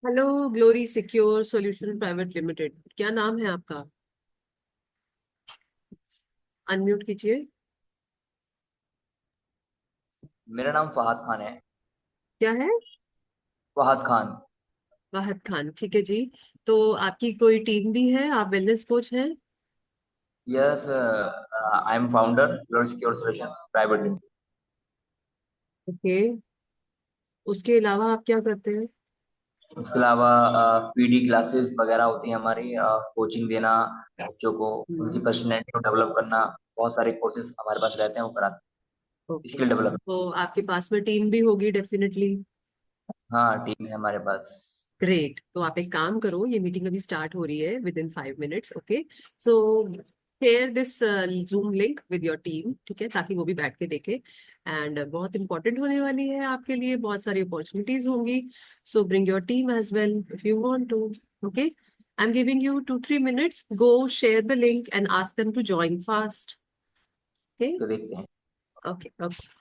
Hello. Glory secure solution private limited, क्या नाम है आपका? अनम्यूट कीजिए। मेरा नाम फहद खान है। क्या है? फहद खान। वाहद खान, ठीक है जी। तो आपकी कोई टीम भी है? आप वेलनेस कोच हैं? Yes, I am founder glory secure solutions private limited. Okay. उसके अलावा आप क्या करते हैं? उसके अलावा पीडी क्लासेस वगैरह होती हैं हमारी, कोचिंग देना बच्चों को, उनकी हम्म। पर्सनैलिटी को डेवलप करना। बहुत सारे कोर्सेज हमारे पास रहते हैं, वो कराते हैं, ओके। Skill development. तो आपके पास में टीम भी होगी डेफिनेटली। हाँ, टीम है हमारे पास। ग्रेट। तो आप एक काम करो, ये मीटिंग अभी स्टार्ट हो रही है with in 5 minutes. Okay. So share this zoom link with your team, ठीक है, ताकि वो भी बैठ के देखे। एंड बहुत इंपॉर्टेंट होने वाली है आपके लिए, बहुत सारी अपॉर्चुनिटीज होंगी। So bring your team as well if you want to. Okay. I am giving you 2-3 minutes. Go share the link and ask them to join fast. Okay. तो देखते हैं। ओके। ओके।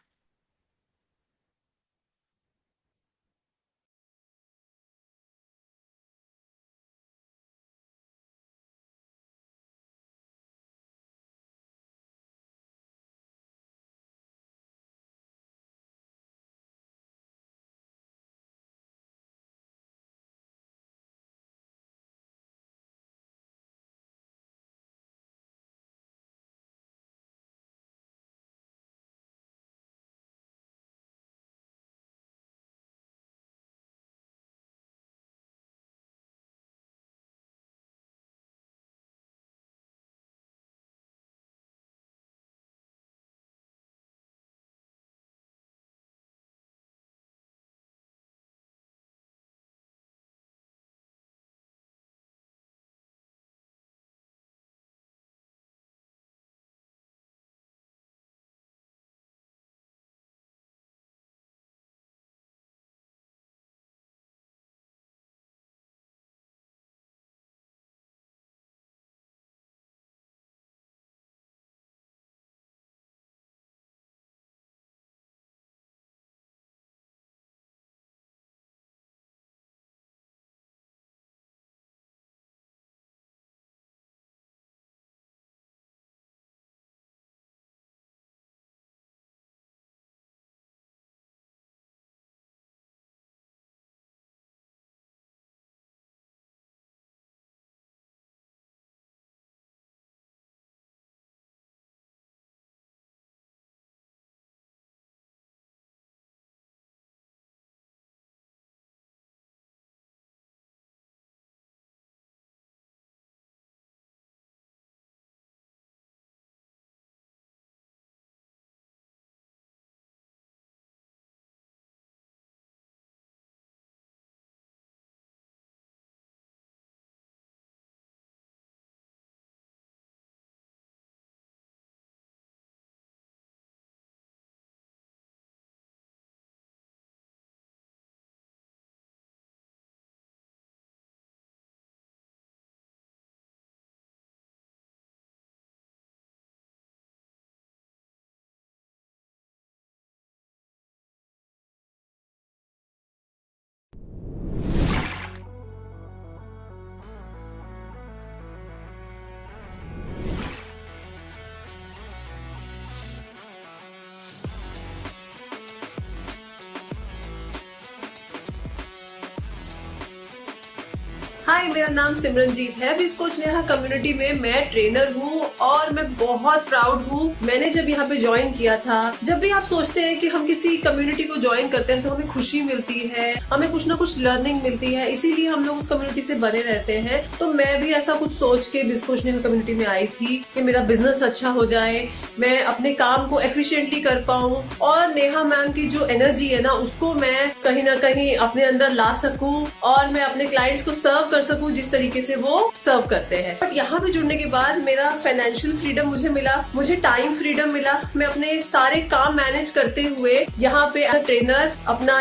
हाय, मेरा नाम सिमरनजीत है। बिस कोच नेहा कम्युनिटी में मैं trainer हूँ और मैं बहुत प्राउड हूँ। मैंने जब यहाँ पे ज्वाइन किया था, जब भी आप सोचते हैं कि हम किसी कम्युनिटी को ज्वाइन करते हैं तो हमें खुशी मिलती है, हमें कुछ ना कुछ लर्निंग मिलती है, इसीलिए हम लोग उस कम्युनिटी से बने रहते हैं। तो मैं भी ऐसा कुछ सोच के बिस कोच नेहा कम्युनिटी में आई थी कि मेरा बिजनेस अच्छा हो जाए, मैं अपने काम को एफिशिएंटली कर पाऊँ और नेहा मैम की जो एनर्जी है ना, उसको मैं कहीं ना कहीं अपने अंदर ला सकूं और मैं अपने क्लाइंट्स को सर्व कर सकूं जिस तरीके से वो सर्व करते हैं। बट यहाँ पे जुड़ने के बाद मेरा फाइनेंशियल फ्रीडम मुझे मिला, मुझे टाइम फ्रीडम मिला। मैं अपने सारे काम मैनेज करते हुए यहाँ पे एज ट्रेनर अपना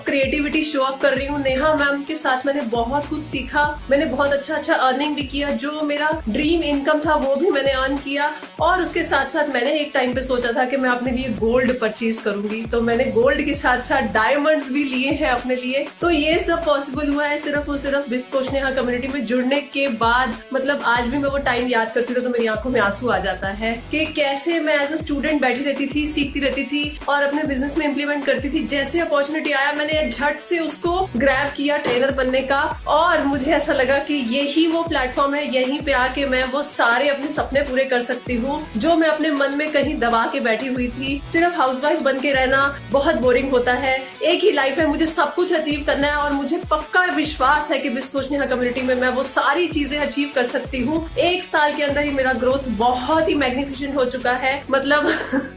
क्रिएटिविटी शो अप कर रही हूँ। नेहा मैम के साथ मैंने बहुत कुछ सीखा, मैंने बहुत अच्छा अर्निंग भी किया। जो मेरा ड्रीम इनकम था वो भी मैंने अर्न किया। और उसके साथ साथ मैंने एक टाइम पे सोचा था कि मैं अपने लिए गोल्ड परचेज करूंगी, तो मैंने गोल्ड के साथ साथ डायमंड्स भी लिए हैं अपने लिए। तो ये सब पॉसिबल हुआ है सिर्फ और सिर्फ बिस्कोच नेहा कम्युनिटी में जुड़ने के बाद। मतलब आज भी मैं वो टाइम याद करती हूँ तो मेरी आंखों में आंसू आ जाता है कि कैसे मैं एज अ स्टूडेंट बैठी रहती थी, सीखती रहती थी और अपने बिजनेस में इम्प्लीमेंट करती थी। जैसे अपॉर्चुनिटी आया मैंने झट से उसको ग्रैब किया ट्रेनर बनने का, और मुझे ऐसा लगा कि यही वो प्लेटफॉर्म है, यहीं पे आके मैं वो सारे अपने सपने पूरे कर सकती हूँ जो मैं अपने मन में कहीं दबा के बैठी हुई थी। सिर्फ हाउसवाइफ बन के रहना बहुत बोरिंग होता है, एक ही लाइफ है, मुझे सब कुछ अचीव करना है। और मुझे पक्का विश्वास है कि बिस्कोच नेहा कम्युनिटी में मैं वो सारी चीजें अचीव कर सकती हूँ। एक साल के अंदर ही मेरा ग्रोथ बहुत ही मैग्निफिसेंट हो चुका है, मतलब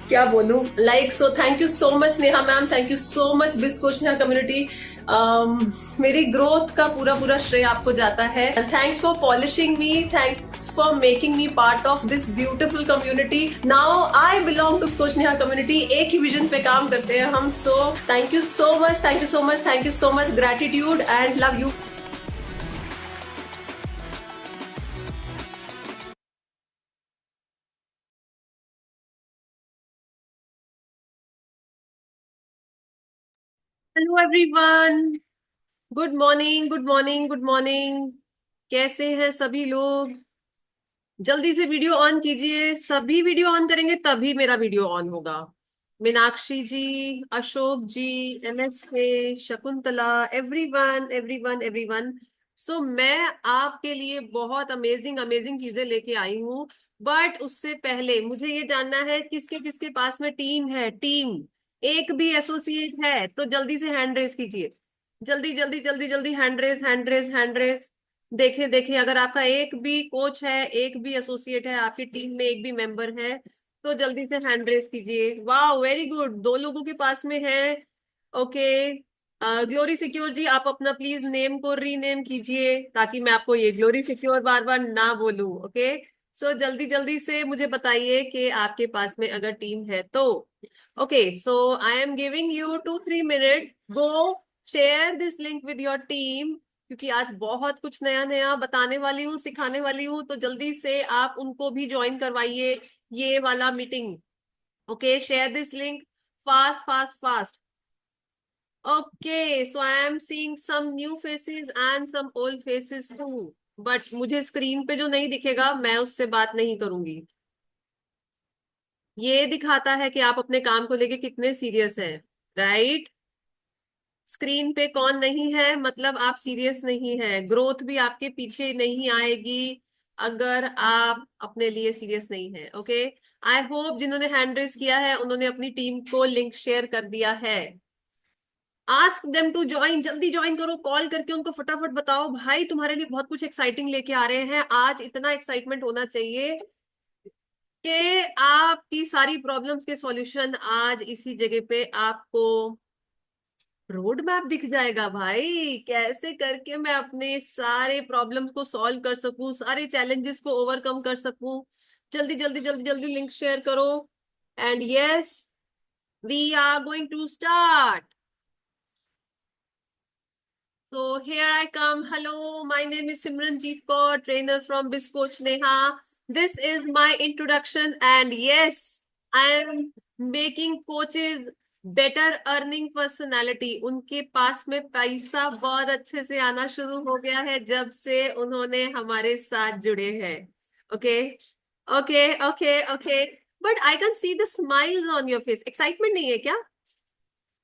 क्या बोलूं। So thank you so much Neha ma'am, thank you so much Biscoch Neha community. मेरी ग्रोथ का पूरा श्रेय आपको जाता है। Thanks for polishing me, thanks for making me part of this beautiful community. Now I belong to Biscoch Neha community. एक ही विजन पे काम करते हैं हम। So thank you so much, thank you so much, thank you so much. Gratitude and love you. Hello everyone, good morning, good morning, good morning. कैसे हैं सभी लोग? जल्दी से वीडियो ऑन कीजिए, सभी वीडियो ऑन करेंगे तभी मेरा वीडियो ऑन होगा। Meenakshi ji, Ashok ji, MSK, Shakuntala, everyone everyone everyone. So मैं आपके लिए बहुत अमेजिंग अमेजिंग चीजें लेके आई हूँ। बट उससे पहले मुझे ये जानना है किसके किसके पास में टीम है। टीम एक भी एसोसिएट है तो जल्दी से हैंड रेस कीजिए। जल्दी जल्दी जल्दी जल्दी hand raise, hand raise, hand raise. देखे देखे अगर आपका एक भी कोच है, एक भी एसोसिएट है, आपकी टीम में एक भी मेंबर है तो जल्दी से हैंड रेस कीजिए। वाह वेरी गुड, 2 लोगों के पास में है। ओके, ग्लोरी सिक्योर जी आप अपना प्लीज नेम को रीनेम कीजिए ताकि मैं आपको ये ग्लोरी सिक्योर बार बार ना बोलूं। ओके, सो जल्दी जल्दी से मुझे बताइए कि आपके पास में अगर टीम है तो। Okay, so I am giving you 2-3 minute, go share this link with your team, क्योंकि आज बहुत कुछ नया नया बताने वाली हूँ, सिखाने वाली हूँ। तो जल्दी से आप उनको भी ज्वाइन करवाइए ये वाला meeting. Okay, share this link fast fast fast. Okay, so I am seeing some new faces and some old faces too, but मुझे स्क्रीन पे जो नहीं दिखेगा मैं उससे बात नहीं करूंगी। ये दिखाता है कि आप अपने काम को लेके कितने सीरियस हैं, राइट? स्क्रीन पे कौन नहीं है मतलब आप सीरियस नहीं है। ग्रोथ भी आपके पीछे नहीं आएगी अगर आप अपने लिए सीरियस नहीं है। ओके, आई होप जिन्होंने हैंड रेस किया है उन्होंने अपनी टीम को लिंक शेयर कर दिया है। आस्क देम टू ज्वाइन, जल्दी ज्वाइन करो, कॉल करके उनको फटाफट बताओ भाई तुम्हारे लिए बहुत कुछ एक्साइटिंग लेके आ रहे हैं। आज इतना एक्साइटमेंट होना चाहिए कि आपकी सारी प्रॉब्लम्स के सॉल्यूशन आज इसी जगह पे आपको रोड मैप दिख जाएगा भाई। कैसे करके मैं अपने सारे प्रॉब्लम्स को सॉल्व कर सकूं, सारे चैलेंजेस को ओवरकम कर सकूं। जल्दी जल्दी जल्दी जल्दी लिंक शेयर करो। And yes, we are going to start. So here I come. Hello, my name is Simranjeet Kaur, trainer from Biscoach Neha. This is my introduction, and yes, I am making coaches better earning personality. उनके पास में पैसा बहुत अच्छे से आना शुरू हो गया है जब से उन्होंने हमारे साथ जुड़े हैं। Okay okay okay okay, but I can see the smiles on your face. Excitement नहीं है क्या?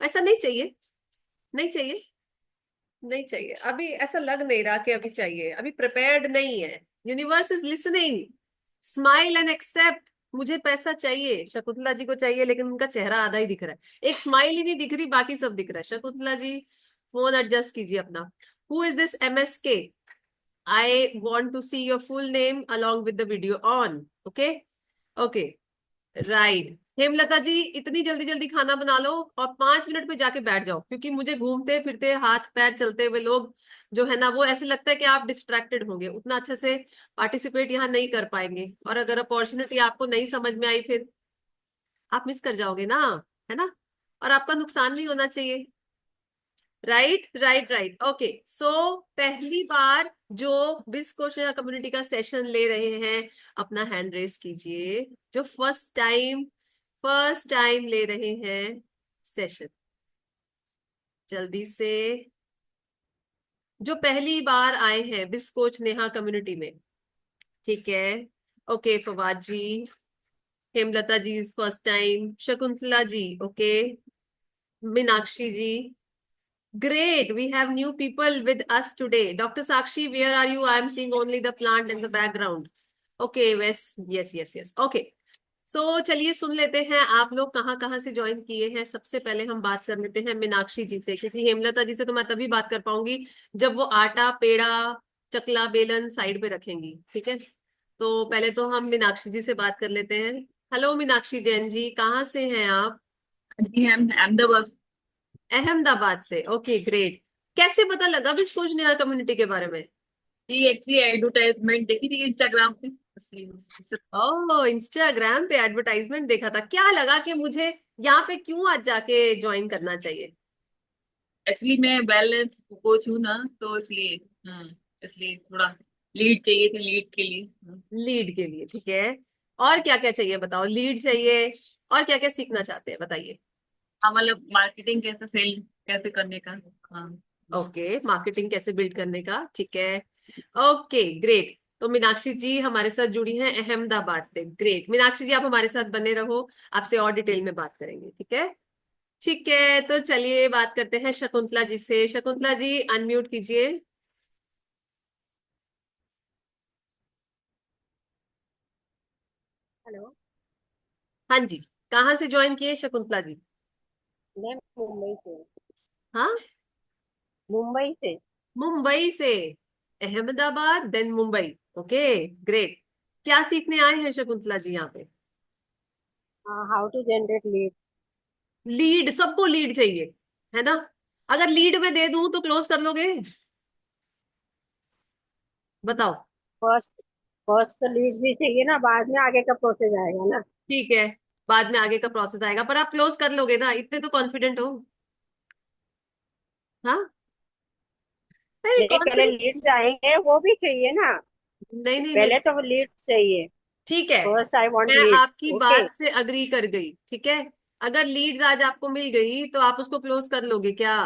ऐसा नहीं चाहिए, नहीं चाहिए, नहीं चाहिए अभी। ऐसा लग नहीं रहा कि अभी चाहिए, अभी प्रिपेयर्ड नहीं है। Universe is listening, smile and accept. मुझे पैसा चाहिए, शकुंतला जी को चाहिए लेकिन उनका चेहरा आधा ही दिख रहा है, एक स्माइल ही नहीं दिख रही, बाकी सब दिख रहा है। शकुंतला जी फोन एडजस्ट कीजिए अपना। Who is this MSK? I want to see your full name along with the video on. Okay okay, right. Hemlata ji, इतनी जल्दी जल्दी खाना बना लो और 5 मिनट में जाके बैठ जाओ, क्योंकि मुझे घूमते फिरते हाथ पैर चलते हुए लोग जो है ना, वो ऐसे लगता है कि आप डिस्ट्रैक्टेड होंगे, उतना अच्छे से पार्टिसिपेट यहाँ नहीं कर पाएंगे, और अगर अपॉर्चुनिटी आपको नहीं समझ में आई फिर आप मिस कर जाओगे ना, है ना, और आपका नुकसान नहीं होना चाहिए। Right right right, okay. So पहली बार जो बिस क्वेश्चन कम्युनिटी का सेशन ले रहे हैं, अपना हैंड रेस कीजिए, जो फर्स्ट टाइम ले रहे हैं सेशन, जल्दी से। जो पहली बार आए हैं बिस कोच नेहा कम्युनिटी में, ठीक है। Okay, Fawad ji, Hemlata ji first time, Shakuntala ji, okay, Meenakshi ji, great, we have new people with us today. Dr. Sakshi, where are you? I am seeing only the plant in the background. Okay, yes. Okay. So चलिए सुन लेते हैं आप लोग कहाँ कहाँ से ज्वाइन किए हैं। सबसे पहले हम बात कर लेते हैं मीनाक्षी जी से, क्योंकि हेमलता जी से तो मैं तभी बात कर पाऊंगी जब वो आटा पेड़ा चकला बेलन साइड पे रखेंगी, ठीक है। तो पहले तो हम मीनाक्षी जी से बात कर लेते हैं। हेलो मीनाक्षी जैन जी, कहाँ से हैं आप? जी हम अहमदाबाद। अहमदाबाद से, ओके ग्रेट। कैसे पता लगा बिस्कोच नेहा कम्युनिटी के बारे में? जी एक्चुअली एडवर्टाइजमेंट देखी थी इंस्टाग्राम पे, इसलिए। ओह, इंस्टाग्राम पे एडवर्टाइजमेंट देखा था, क्या लगा कि मुझे यहाँ पे क्यों आज जाके ज्वाइन करना चाहिए? एक्चुअली मैं वेलनेस कोच हूँ ना, तो इसलिए इसलिए थोड़ा लीड चाहिए थी, लीड के लिए। लीड के लिए, ठीक है। और क्या क्या चाहिए बताओ, लीड चाहिए और क्या क्या सीखना चाहते हैं बताइए। हाँ मतलब मार्केटिंग कैसे, सेल कैसे करने का। हाँ। ओके, मार्केटिंग कैसे बिल्ड करने का, ठीक है। Okay great. तो मीनाक्षी जी हमारे साथ जुड़ी हैं अहमदाबाद से, ग्रेट। मीनाक्षी जी आप हमारे साथ बने रहो, आपसे और डिटेल में बात करेंगे, ठीक है। ठीक है, तो चलिए बात करते हैं शकुंतला जी से। शकुंतला जी अनम्यूट कीजिए। हेलो। हाँ जी, कहाँ से ज्वाइन किए शकुंतला जी? मैं मुंबई से। हाँ, मुंबई से। मुंबई से। Ahmedabad then Mumbai, okay great. क्या सीखने आए हैं शकुंतला जी यहाँ पे? How to generate lead. Lead, सबको लीड चाहिए, है ना। अगर लीड में दे दूं तो क्लोज कर लोगे? बताओ। फर्स्ट फर्स्ट तो लीड भी चाहिए ना, बाद में आगे का प्रोसेस आएगा ना। ठीक है, बाद में आगे का प्रोसेस आएगा, पर आप क्लोज कर लोगे ना, इतने तो कॉन्फिडेंट हो। हाँ, नहीं नहीं, पहले कॉन्फिडेंट। लीड आएंगे, वो भी चाहिए ना। नहीं नहीं नहीं, पहले तो लीड चाहिए। ठीक है, फर्स्ट आई वांट मैं लीड। आपकी ओके। बात से अग्री कर गई, ठीक है। अगर लीड्स आज आपको मिल गई तो आप उसको क्लोज कर लोगे क्या?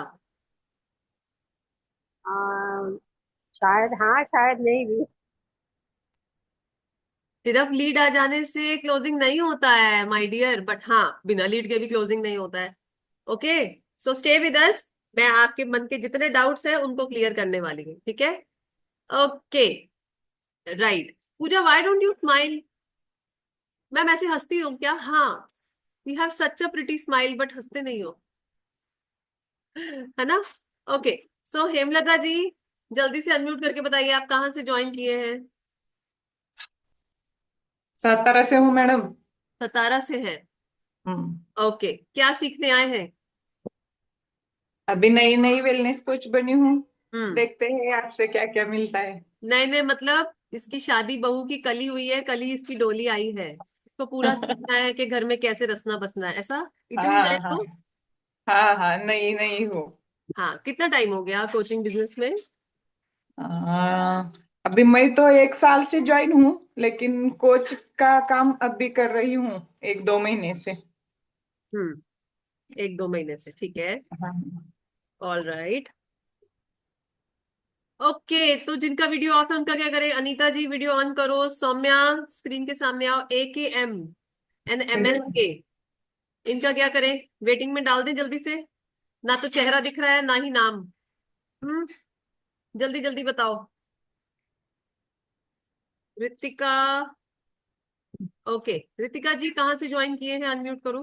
शायद हाँ, शायद नहीं भी। सिर्फ लीड आ जाने से क्लोजिंग नहीं होता है माय डियर, बट हाँ, बिना लीड के भी क्लोजिंग नहीं होता है। Okay, so stay with us. मैं आपके मन के जितने डाउट्स हैं उनको क्लियर करने वाली हूँ, ठीक है। Okay, right. Pooja, why don't you smile? Ma'am ऐसे हंसती हूँ क्या? हाँ, you have such a pretty smile, but हंसते नहीं हो, है ना। ओके, सो हेमलता जी जल्दी से अनम्यूट करके बताइए आप कहाँ से ज्वाइन किए हैं? सातारा से हूँ मैडम। सतारा से हैं, हम्म। ओके। क्या सीखने आए हैं? अभी नई नई वेलनेस कोच बनी हूँ। हम्म, देखते हैं आपसे क्या क्या मिलता है। नए नए मतलब इसकी शादी बहू की कली हुई है, कल ही इसकी डोली आई है, इसको पूरा सीखना है कि घर में कैसे रसना बसना है, ऐसा? इतनी नए हाँ हाँ। हो? हाँ हाँ, नई नई हूँ। हाँ, कितना टाइम हो गया कोचिंग बिजनेस में? अभी मैं तो 1 साल से ज्वाइन हूँ, लेकिन कोच का काम अभी कर रही हूँ 1-2 महीने से। 1-2 महीने से, ठीक है। हाँ। All right, okay. तो जिनका वीडियो ऑफ है उनका क्या करें? अनीता जी वीडियो ऑन करो, सौम्या स्क्रीन के सामने आओ, AKM and MNK, इनका क्या करें? वेटिंग में डाल दें जल्दी से, ना तो चेहरा दिख रहा है ना ही नाम। हम्म, जल्दी जल्दी बताओ। ऋतिका, ओके। ऋतिका जी कहाँ से ज्वाइन किए हैं, अनम्यूट करो।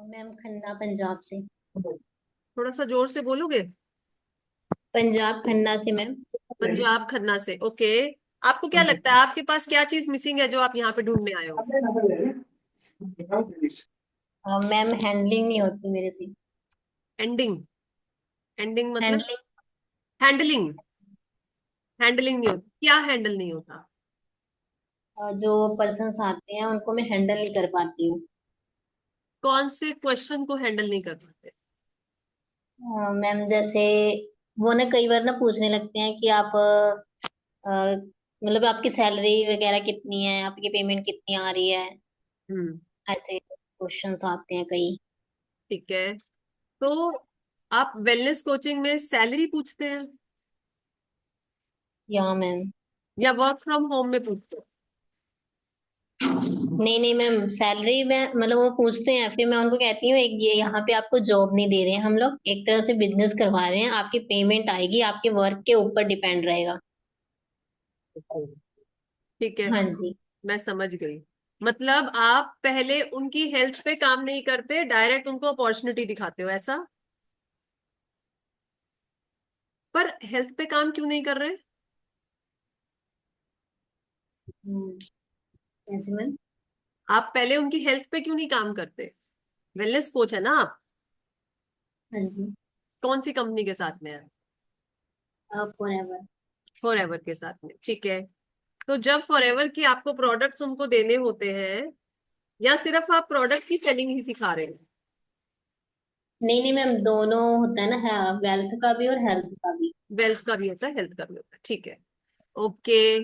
मैम खन्ना पंजाब से। थोड़ा सा जोर से बोलोगे? पंजाब खन्ना से मैम। पंजाब खन्ना से, ओके। आपको क्या लगता है आपके पास क्या चीज मिसिंग है जो आप यहाँ पे ढूंढने आए हो? मैम हैंडलिंग नहीं होती मेरे से। एंडिंग? एंडिंग मतलब? Handling, handling? हैंडलिंग नहीं होती, क्या हैंडल नहीं होता? जो पर्सन्स आते हैं उनको मैं हैंडल नहीं कर पाती हूँ। कौन से क्वेश्चन को हैंडल नहीं कर पाते? मैम जैसे वो ना कई बार ना पूछने लगते हैं कि आप मतलब आपकी सैलरी वगैरह कितनी है, आपकी पेमेंट कितनी आ रही है, हम्म। ऐसे क्वेश्चंस आते हैं कई। ठीक है। तो आप वेलनेस कोचिंग में सैलरी पूछते हैं या मैम, या वर्क फ्रॉम होम में पूछते हैं? नहीं नहीं मैम, सैलरी में मतलब वो पूछते हैं, फिर मैं उनको कहती हूँ एक ये यहाँ पे आपको जॉब नहीं दे रहे हैं हम लोग, एक तरह से बिजनेस करवा रहे हैं, आपकी पेमेंट आएगी आपके वर्क के ऊपर डिपेंड रहेगा। ठीक है, हाँ जी। मैं समझ गई। मतलब आप पहले उनकी हेल्थ पे काम नहीं करते, डायरेक्ट उनको अपॉर्चुनिटी दिखाते हो, ऐसा? पर हेल्थ पे काम क्यों नहीं कर रहे? कैसे मैम? आप पहले उनकी हेल्थ पे क्यों नहीं काम करते? वेलनेस कोच है ना आप? हाँ जी। कौन सी कंपनी के साथ में है? फॉरएवर। फॉरएवर के साथ में, ठीक है। तो जब फॉरएवर की आपको प्रोडक्ट्स उनको देने होते हैं, या सिर्फ आप प्रोडक्ट की सेलिंग ही सिखा रहे हैं? नहीं नहीं मैम, दोनों होता है ना, वेल्थ का भी और हेल्थ का भी। वेल्थ का भी होता है, हेल्थ का भी होता है, ठीक है। Okay,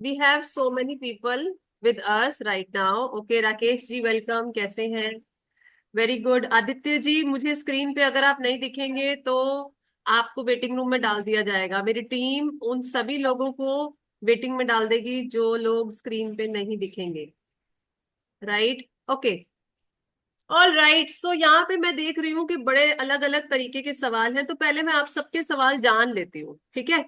we have so many people with us right now. Okay, Rakesh ji welcome, कैसे हैं? Very good. आदित्य जी, मुझे स्क्रीन पे अगर आप नहीं दिखेंगे तो आपको वेटिंग रूम में डाल दिया जाएगा। मेरी टीम उन सभी लोगों को वेटिंग में डाल देगी जो लोग स्क्रीन पे नहीं दिखेंगे। Right, okay. ऑल राइट, सो यहाँ पे मैं देख रही हूँ कि बड़े अलग अलग तरीके के सवाल हैं, तो पहले मैं आप सबके सवाल जान लेती हूँ, ठीक है?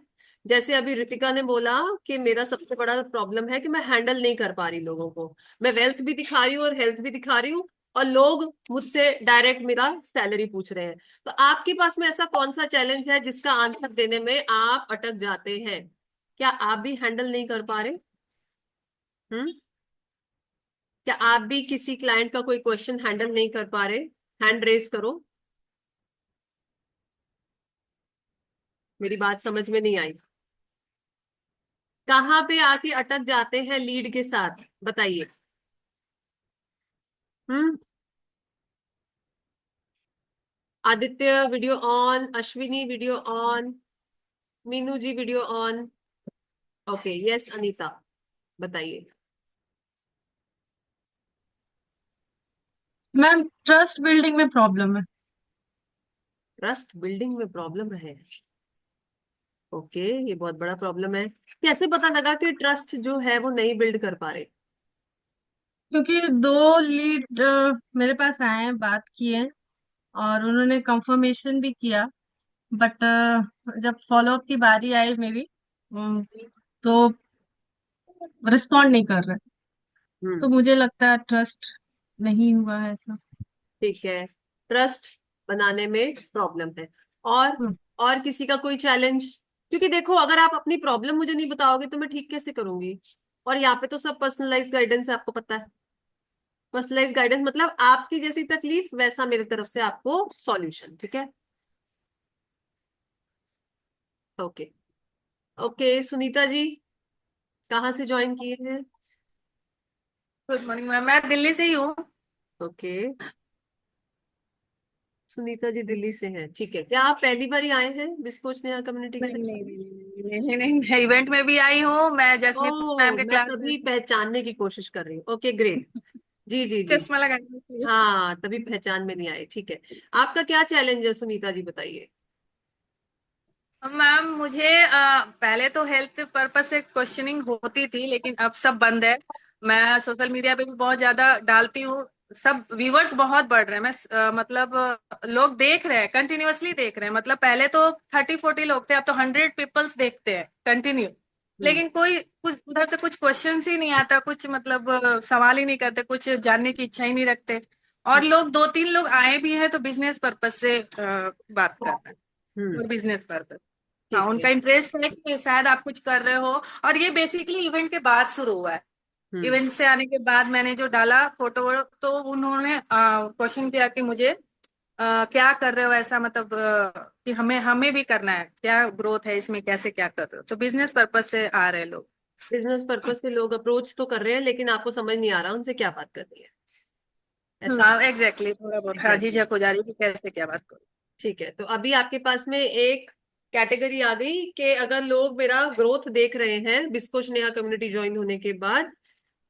जैसे अभी रितिका ने बोला कि मेरा सबसे बड़ा प्रॉब्लम है कि मैं हैंडल नहीं कर पा रही लोगों को। मैं वेल्थ भी दिखा रही हूँ और हेल्थ भी दिखा रही हूँ, और लोग मुझसे डायरेक्ट मेरा सैलरी पूछ रहे हैं। तो आपके पास में ऐसा कौन सा चैलेंज है जिसका आंसर देने में आप अटक जाते हैं? क्या आप भी हैंडल नहीं कर पा रहे? हम्म? क्या आप भी किसी क्लाइंट का कोई क्वेश्चन हैंडल नहीं कर पा रहे? हैंड रेस करो। मेरी बात समझ में नहीं आई। कहाँ पे आके अटक जाते हैं लीड के साथ, बताइए। हम्म? Aditya video on, Ashwini video on, Meenu ji video on. Okay, yes Anita, बताइए। मैम ट्रस्ट बिल्डिंग में प्रॉब्लम है। ट्रस्ट बिल्डिंग में प्रॉब्लम है? ओके, ये बहुत बड़ा प्रॉब्लम है। कैसे पता लगा कि ट्रस्ट जो है वो नहीं बिल्ड कर पा रहे? क्योंकि दो लीड मेरे पास आए हैं, बात की है और उन्होंने कंफर्मेशन भी किया, बट जब फॉलोअप की बारी आई मेरी, तो रिस्पॉन्ड नहीं कर रहे। तो हम्म। मुझे लगता है ट्रस्ट नहीं हुआ है ऐसा। ठीक है, ट्रस्ट बनाने में प्रॉब्लम है। और हम्म, और किसी का कोई चैलेंज? क्योंकि देखो, अगर आप अपनी प्रॉब्लम मुझे नहीं बताओगे तो मैं ठीक कैसे करूंगी? और यहाँ पे तो सब पर्सनलाइज गाइडेंस है, आपको पता है। पर्सनलाइज गाइडेंस मतलब आपकी जैसी तकलीफ वैसा मेरी तरफ से आपको सॉल्यूशन, ठीक है? ओके। ओके, सुनीता जी कहाँ से ज्वाइन किए हैं? गुड मॉर्निंग मैम, मैं दिल्ली से ही हूँ। ओके, सुनीता जी दिल्ली से हैं, ठीक है। क्या आप पहली बार ही आए हैं बिस्कोच नेहा कम्युनिटी के नहीं सेक्शन नहीं में? नहीं नहीं नहीं, मैं इवेंट में भी आई हूँ, मैं जसमीत मैम ओह, के मैं क्लास में तभी पहचानने की कोशिश कर रही हूँ। Okay, great. जी जी जी। चश्मा लगाई थी। हाँ, तभी पहचान में नहीं आए, ठीक है। आपका क्या चैलेंज है सुनीता जी, बताइए। मैम मुझे पहले तो हेल्थ पर्पज से क्वेश्चनिंग होती थी, लेकिन अब सब बंद है। मैं सोशल मीडिया पे भी बहुत ज्यादा डालती हूँ, सब व्यूवर्स बहुत बढ़ रहे हैं। मैं मतलब लोग देख रहे हैं, कंटिन्यूअसली देख रहे हैं। मतलब पहले तो 30-40 लोग थे, अब तो 100 पीपल्स देखते हैं कंटिन्यू। हम्म। लेकिन कोई कुछ उधर से कुछ क्वेश्चन ही नहीं आता, कुछ मतलब सवाल ही नहीं करते, कुछ जानने की इच्छा ही नहीं रखते। और लोग 2-3 लोग आए भी हैं तो बिजनेस पर्पज से बात कर रहे हैं, हम्म। और बिजनेस पर्पज। हाँ, ठीक है। उनका इंटरेस्ट है कि शायद आप कुछ कर रहे हो। और ये बेसिकली इवेंट के बाद शुरू हुआ है। इवेंट से आने के बाद मैंने जो डाला फोटो, तो उन्होंने क्वेश्चन किया कि मुझे क्या कर रहे हो ऐसा, मतलब कि हमें हमें भी करना है, क्या ग्रोथ है इसमें, कैसे क्या कर रहे हो। तो बिजनेस पर्पज से आ रहे हैं लोग। बिजनेस पर्पस से लोग अप्रोच तो कर रहे हैं, लेकिन आपको समझ नहीं आ रहा उनसे क्या बात करनी है, ऐसा? हाँ एग्जैक्टली, थोड़ा बहुत हाँ एग्जैक्टली। झिझक हो जा रही है कि कैसे क्या बात करूं। ठीक है, तो अभी आपके पास में एक कैटेगरी आ गई कि अगर लोग मेरा ग्रोथ देख रहे हैं बिस्कोच नेहा कम्युनिटी ज्वाइन होने के बाद,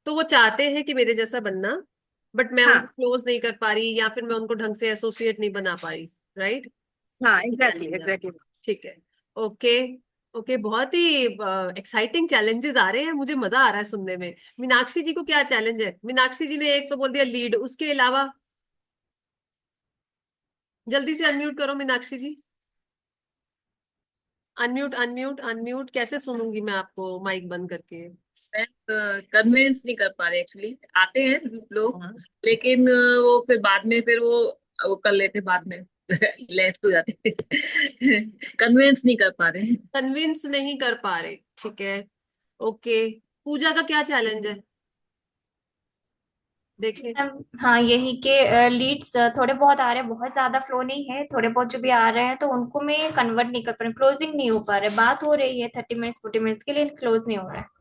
तो वो चाहते हैं कि मेरे जैसा बनना, बट मैं हाँ उनको क्लोज नहीं कर पा रही, या फिर मैं उनको ढंग से एसोसिएट नहीं बना पा रही, राइट? हाँ एग्जैक्टली चैलेंज है। एग्जैक्टली। ठीक है। ओके। ओके, बहुत ही एक्साइटिंग चैलेंजेस आ रहे हैं, मुझे मजा आ रहा है सुनने में। मीनाक्षी जी को क्या चैलेंज है? मीनाक्षी जी ने एक तो बोल दिया लीड, उसके अलावा जल्दी से अनम्यूट करो मीनाक्षी जी। अनम्यूट अनम्यूट अनम्यूट, कैसे सुनूंगी मैं आपको माइक बंद करके? मैं कन्विंस नहीं कर पा रहे एक्चुअली, आते हैं लोग, हाँ। लेकिन वो फिर बाद में फिर वो कर लेते बाद में लेफ्ट हो जाते कन्विंस नहीं कर पा रहे हैं। कन्विंस नहीं कर पा रहे, ठीक है। ओके। पूजा का क्या चैलेंज है? देखिए। हाँ, यही के लीड्स थोड़े बहुत आ रहे हैं, बहुत ज्यादा फ्लो नहीं है, थोड़े बहुत जो भी आ रहे हैं तो उनको मैं कन्वर्ट नहीं कर पा रही, क्लोजिंग नहीं हो पा रहा है। बात हो रही है 30 मिनट्स 40 मिनट्स के लिए, क्लोज नहीं हो रहा है।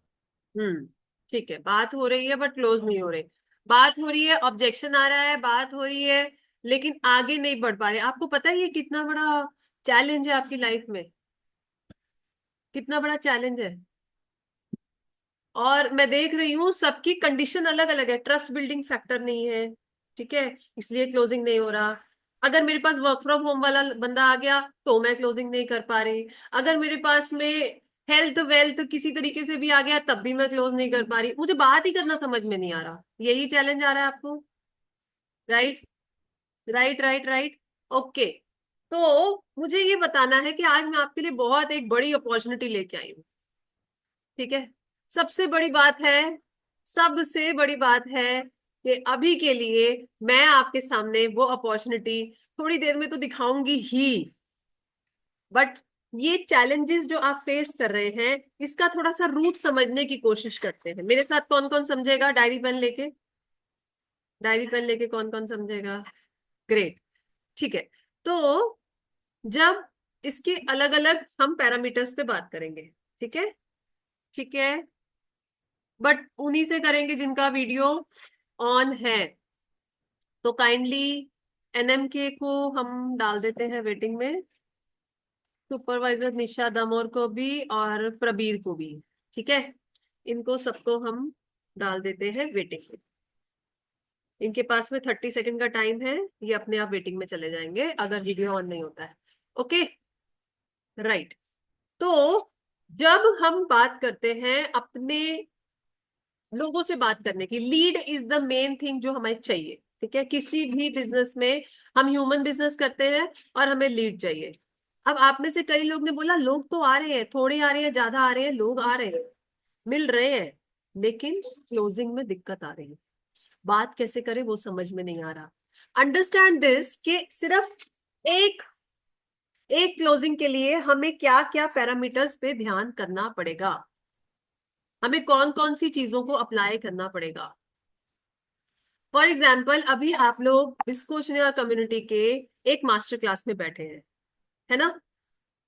ठीक है, बात हो रही है बट क्लोज नहीं हो रही। बात हो रही है, ऑब्जेक्शन आ रहा है, बात हो रही है, लेकिन आगे नहीं बढ़ पा रहे। आपको पता है ये कितना बड़ा चैलेंज है आपकी लाइफ में? कितना बड़ा चैलेंज है? और मैं देख रही हूँ सबकी कंडीशन अलग अलग है, ट्रस्ट बिल्डिंग फैक्टर नहीं है, ठीक है, इसलिए क्लोजिंग नहीं हो रहा। अगर मेरे पास वर्क फ्रॉम होम वाला बंदा आ गया तो मैं क्लोजिंग नहीं कर पा रही। अगर मेरे पास में हेल्थ वेल्थ किसी तरीके से भी आ गया तब भी मैं क्लोज नहीं कर पा रही। मुझे बात ही करना समझ में नहीं आ रहा, यही चैलेंज आ रहा है आपको, right? Right right right. Okay. तो मुझे ये बताना है कि आज मैं आपके लिए बहुत एक बड़ी अपॉर्चुनिटी लेके आई हूँ, ठीक है। सबसे बड़ी बात है, सबसे बड़ी बात है कि अभी के लिए मैं आपके सामने वो अपॉर्चुनिटी थोड़ी देर में तो दिखाऊंगी ही, बट ये चैलेंजेस जो आप फेस कर रहे हैं इसका थोड़ा सा रूट समझने की कोशिश करते हैं। मेरे साथ कौन कौन समझेगा? डायरी पेन लेके, डायरी पेन लेके कौन कौन समझेगा? ग्रेट। ठीक है। तो जब इसके अलग अलग हम पैरामीटर्स पे बात करेंगे, ठीक है, ठीक है, बट उन्हीं से करेंगे जिनका वीडियो ऑन है। तो काइंडली एनएमके को हम डाल देते हैं वेटिंग में, सुपरवाइजर निशा दमोर को भी और प्रबीर को भी, ठीक है, इनको सबको हम डाल देते हैं वेटिंग में। इनके पास में 30 सेकंड का टाइम है, ये अपने आप वेटिंग में चले जाएंगे अगर वीडियो ऑन नहीं होता है। Okay, right. तो जब हम बात करते हैं अपने लोगों से बात करने की, lead is the main thing जो हमें चाहिए, ठीक है। किसी भी बिजनेस में हम ह्यूमन बिजनेस करते हैं और हमें लीड चाहिए। अब आप में से कई लोग ने बोला लोग तो आ रहे हैं, थोड़े आ रहे हैं, ज्यादा आ रहे हैं, लोग आ रहे हैं, मिल रहे हैं, लेकिन क्लोजिंग में दिक्कत आ रही है। बात कैसे करें वो समझ में नहीं आ रहा। अंडरस्टैंड दिस कि सिर्फ एक एक क्लोजिंग के लिए हमें क्या क्या पैरामीटर्स पे ध्यान करना पड़ेगा, हमें कौन कौन सी चीजों को अप्लाई करना पड़ेगा। फॉर एग्जाम्पल अभी आप लोग बिस्कोच कम्युनिटी के एक मास्टर क्लास में बैठे हैं, है ना?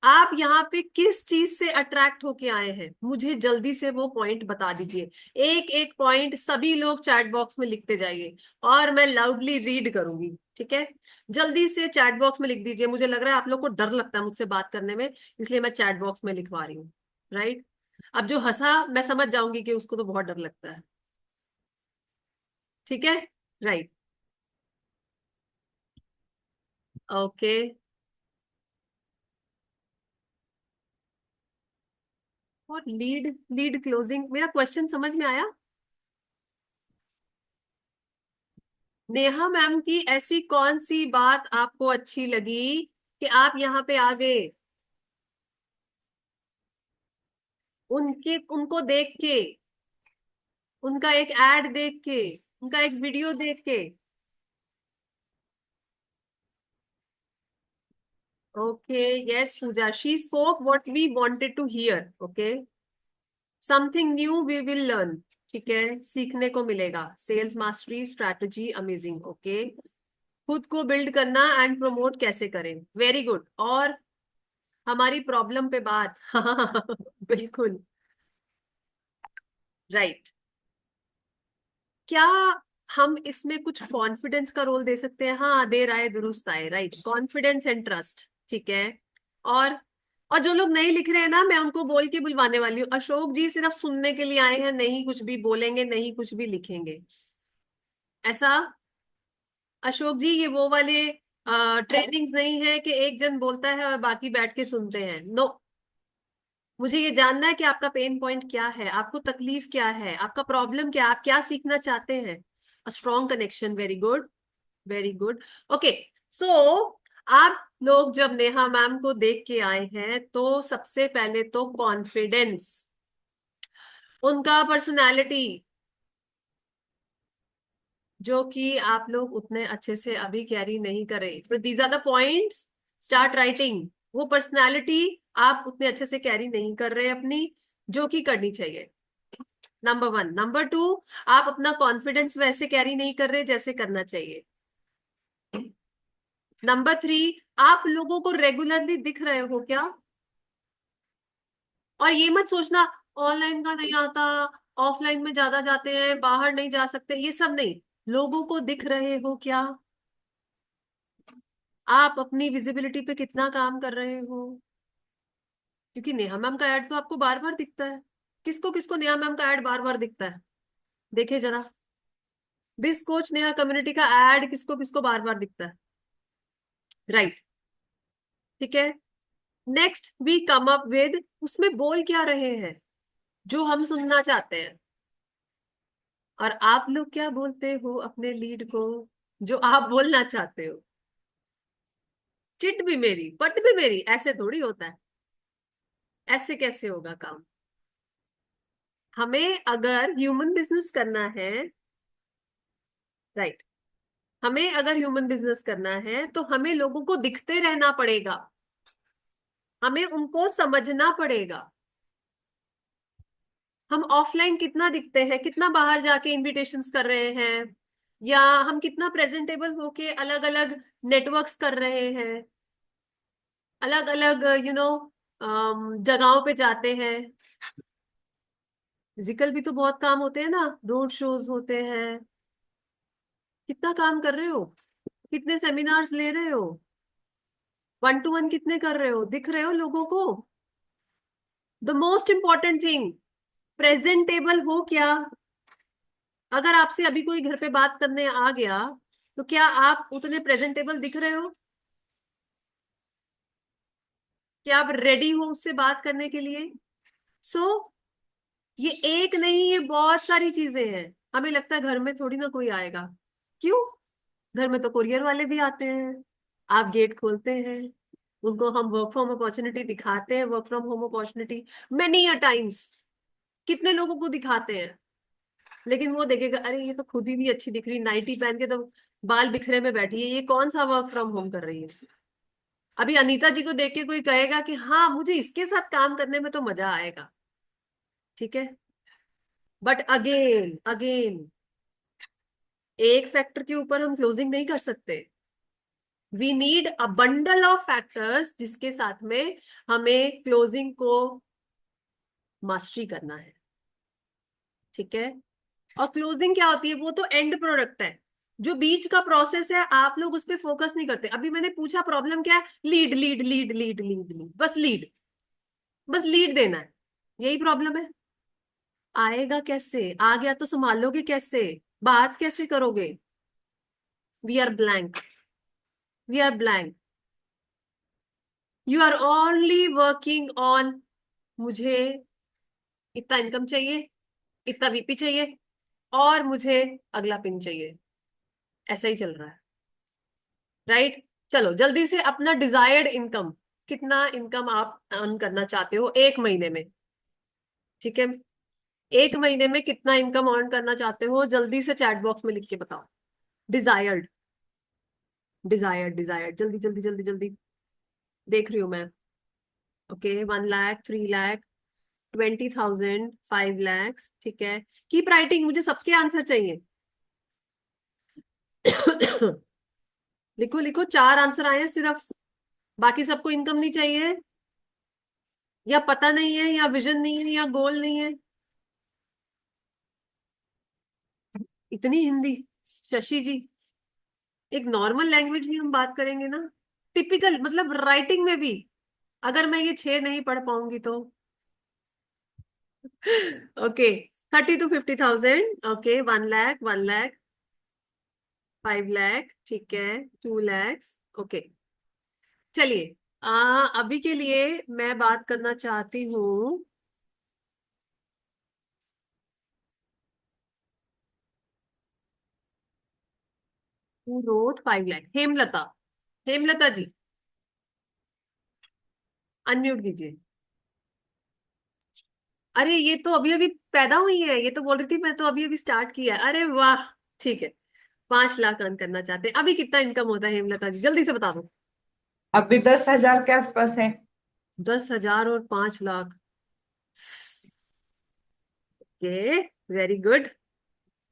आप यहाँ पे किस चीज से अट्रैक्ट होके आए हैं? मुझे जल्दी से वो पॉइंट बता दीजिए। एक एक पॉइंट सभी लोग चैट बॉक्स में लिखते जाइए और मैं लाउडली रीड करूंगी, ठीक है। जल्दी से चैट बॉक्स में लिख दीजिए। मुझे लग रहा है आप लोग को डर लगता है मुझसे बात करने में, इसलिए मैं चैट बॉक्स में लिखवा रही हूँ, राइट? अब जो हंसा मैं समझ जाऊंगी कि उसको तो बहुत डर लगता है, ठीक है, राइट। ओके। और लीड लीड क्लोजिंग, मेरा क्वेश्चन समझ में आया? नेहा मैम की ऐसी कौन सी बात आपको अच्छी लगी कि आप यहाँ पे आ गए? उनके उनको देख के, उनका एक एड देख के, उनका एक वीडियो देख के? Okay, yes Pooja, she spoke what we wanted to hear. Okay, something new we will learn, ठीक है, सीखने को मिलेगा। Sales mastery strategy amazing, okay. खुद को बिल्ड करना एंड प्रमोट कैसे करें, वेरी गुड। और हमारी प्रॉब्लम पे बात हाँ बिल्कुल राइट। क्या हम इसमें कुछ कॉन्फिडेंस का रोल दे सकते हैं? हाँ, देर आए दुरुस्त आए, राइट, कॉन्फिडेंस एंड ट्रस्ट, ठीक है। और और जो लोग नहीं लिख रहे हैं ना, मैं उनको बोल के बुलवाने वाली हूँ, अशोक जी सिर्फ सुनने के लिए आए हैं, नहीं कुछ भी बोलेंगे, नहीं कुछ भी लिखेंगे, ऐसा। अशोक जी, ये वो वाले ट्रेनिंग्स नहीं है कि एक जन बोलता है और बाकी बैठ के सुनते हैं, नो। मुझे ये जानना है कि आपका पेन पॉइंट क्या है, आपको तकलीफ क्या है, आपका प्रॉब्लम क्या है, आप क्या सीखना चाहते हैं। A strong connection, very good, very good, okay. So आप लोग जब नेहा मैम को देख के आए हैं तो सबसे पहले तो कॉन्फिडेंस, उनका पर्सनालिटी, जो कि आप लोग उतने अच्छे से अभी कैरी नहीं कर रहे, तो these are the points, start writing. वो पर्सनालिटी आप उतने अच्छे से कैरी नहीं कर रहे अपनी, जो कि करनी चाहिए, नंबर 1। नंबर 2, आप अपना कॉन्फिडेंस वैसे कैरी नहीं कर रहे जैसे करना चाहिए। नंबर 3, आप लोगों को रेगुलरली दिख रहे हो क्या? और ये मत सोचना ऑनलाइन का नहीं आता, ऑफलाइन में ज्यादा जाते हैं, बाहर नहीं जा सकते, ये सब नहीं, लोगों को दिख रहे हो क्या? आप अपनी विजिबिलिटी पे कितना काम कर रहे हो? क्योंकि नेहा मैम का ऐड तो आपको बार बार दिखता है। किसको किसको नेहा मैम का ऐड बार बार दिखता है? देखे जरा, बिस कोच नेहा कम्युनिटी का ऐड किसको किसको बार बार दिखता है? राइट, ठीक है। Next we come up with, उसमें बोल क्या रहे हैं जो हम सुनना चाहते हैं, और आप लोग क्या बोलते हो अपने लीड को जो आप बोलना चाहते हो। चिट भी मेरी पट भी मेरी, ऐसे थोड़ी होता है, ऐसे कैसे होगा काम। हमें अगर ह्यूमन बिजनेस करना है, राइट, हमें अगर ह्यूमन बिजनेस करना है तो हमें लोगों को दिखते रहना पड़ेगा, हमें उनको समझना पड़ेगा। हम ऑफलाइन कितना दिखते हैं, कितना बाहर जाके इनविटेशंस कर रहे हैं, या हम कितना प्रेजेंटेबल होके अलग अलग नेटवर्क्स कर रहे हैं, अलग अलग जगहों पे जाते हैं। फिजिकल भी तो बहुत काम होते हैं ना, रोड शोज होते हैं, कितना काम कर रहे हो, कितने सेमिनार्स ले रहे हो, 1 to 1 कितने कर रहे हो, दिख रहे हो लोगों को। The most important thing, presentable हो क्या? अगर आपसे अभी कोई घर पे बात करने आ गया तो क्या आप उतने प्रेजेंटेबल दिख रहे हो? क्या आप रेडी हो उससे बात करने के लिए? सो ये एक नहीं, ये बहुत सारी चीजें हैं। हमें लगता है घर में थोड़ी ना कोई आएगा, क्यों? घर में तो कुरियर वाले भी आते हैं, आप गेट खोलते हैं, उनको हम वर्क फ्रॉम अपॉर्चुनिटी दिखाते हैं, work from home opportunity many a times, कितने लोगों को दिखाते हैं। लेकिन वो देखेगा, अरे ये तो खुद ही नहीं अच्छी दिख रही, नाइटी पहन के तो बाल बिखरे में बैठी है, ये कौन सा वर्क फ्रॉम होम कर रही है। अभी अनीता जी को देख के कोई कहेगा कि हाँ मुझे इसके साथ काम करने में तो मजा आएगा, ठीक है। बट अगेन अगेन, एक फैक्टर के ऊपर हम क्लोजिंग नहीं कर सकते। We need a bundle of factors जिसके साथ में हमें क्लोजिंग को मास्टरी करना है, ठीक है। और क्लोजिंग क्या होती है? वो तो एंड प्रोडक्ट है, जो बीच का प्रोसेस है आप लोग उस पर फोकस नहीं करते। अभी मैंने पूछा प्रॉब्लम क्या है, lead lead lead lead lead lead, बस लीड, बस लीड देना है, यही प्रॉब्लम है। आएगा कैसे? आ गया तो संभालोगे कैसे? बात कैसे करोगे? We are blank, we are blank, you are only working on, मुझे इतना इनकम चाहिए, इतना वीपी चाहिए, और मुझे अगला पिन चाहिए, ऐसा ही चल रहा है, राइट। चलो जल्दी से अपना डिजायर्ड इनकम, कितना इनकम आप अर्न करना चाहते हो 1 महीने में, ठीक है। 1 महीने में कितना इनकम अर्न करना चाहते हो, जल्दी से चैट बॉक्स में लिख के बताओ। डिजायर्ड, डिजायर्ड, डिजायर्ड, जल्दी जल्दी जल्दी जल्दी, देख रही हूँ मैं। ओके, 1 लाख, 3 लाख, 20,000, 5 lakhs, ठीक है। कीप राइटिंग, मुझे सबके आंसर चाहिए। लिखो लिखो, 4 आंसर आए हैं सिर्फ, बाकी सबको इनकम नहीं चाहिए, या पता नहीं है, या विजन नहीं है, या गोल नहीं है। इतनी हिंदी, शशि जी, एक नॉर्मल लैंग्वेज में हम बात करेंगे ना, टिपिकल, मतलब राइटिंग में भी। अगर मैं ये 6 नहीं पढ़ पाऊंगी तो okay. 30 to 50,000, okay. 1 lakh, 1 lakh, 5 lakh, ठीक है। 2 lakhs, ओके। चलिए, अभी के लिए मैं बात करना चाहती हूँ, who wrote 5 laख? हेमलता, हेमलता जी अनम्यूट कीजिए। अरे ये तो अभी अभी पैदा हुई है, ये तो बोल रही थी मैं तो अभी अभी स्टार्ट किया है। अरे वाह, ठीक है। 5 लाख अर्न करना चाहते हैं। अभी कितना इनकम होता है हेमलता जी, जल्दी से बता दो। अभी 10,000 के आसपास है। 10,000 और 5 लाख, ये वेरी गुड।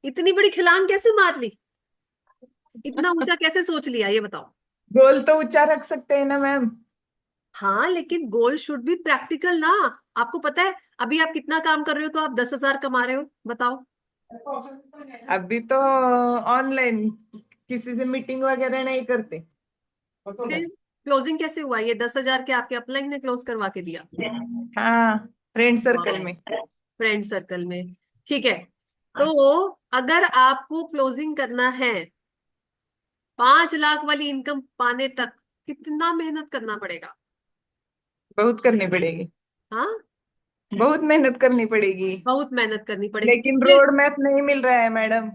इतनी बड़ी छलांग कैसे मार ली, इतना ऊंचा कैसे सोच लिया, ये बताओ। गोल तो ऊंचा रख सकते हैं ना मैम। हाँ, लेकिन गोल शुड बी प्रैक्टिकल ना। आपको पता है अभी आप कितना काम कर रहे हो, तो आप 10,000 कमा रहे हो, बताओ। अभी तो ऑनलाइन किसी से मीटिंग वगैरह नहीं करते। फिर क्लोजिंग कैसे हुआ, ये 10,000 के आपके अपलाइन ने क्लोज करवा के दिया? हाँ, फ्रेंड सर्कल में। फ्रेंड सर्कल में, ठीक है। तो अगर आपको क्लोजिंग करना है 5 लाख वाली इनकम पाने तक, कितना मेहनत करना पड़ेगा? बहुत करनी पड़ेगी, हाँ, बहुत मेहनत करनी पड़ेगी। बहुत मेहनत करनी पड़ेगी, लेकिन क्योंकि रोड मैप नहीं मिल रहा है मैडम।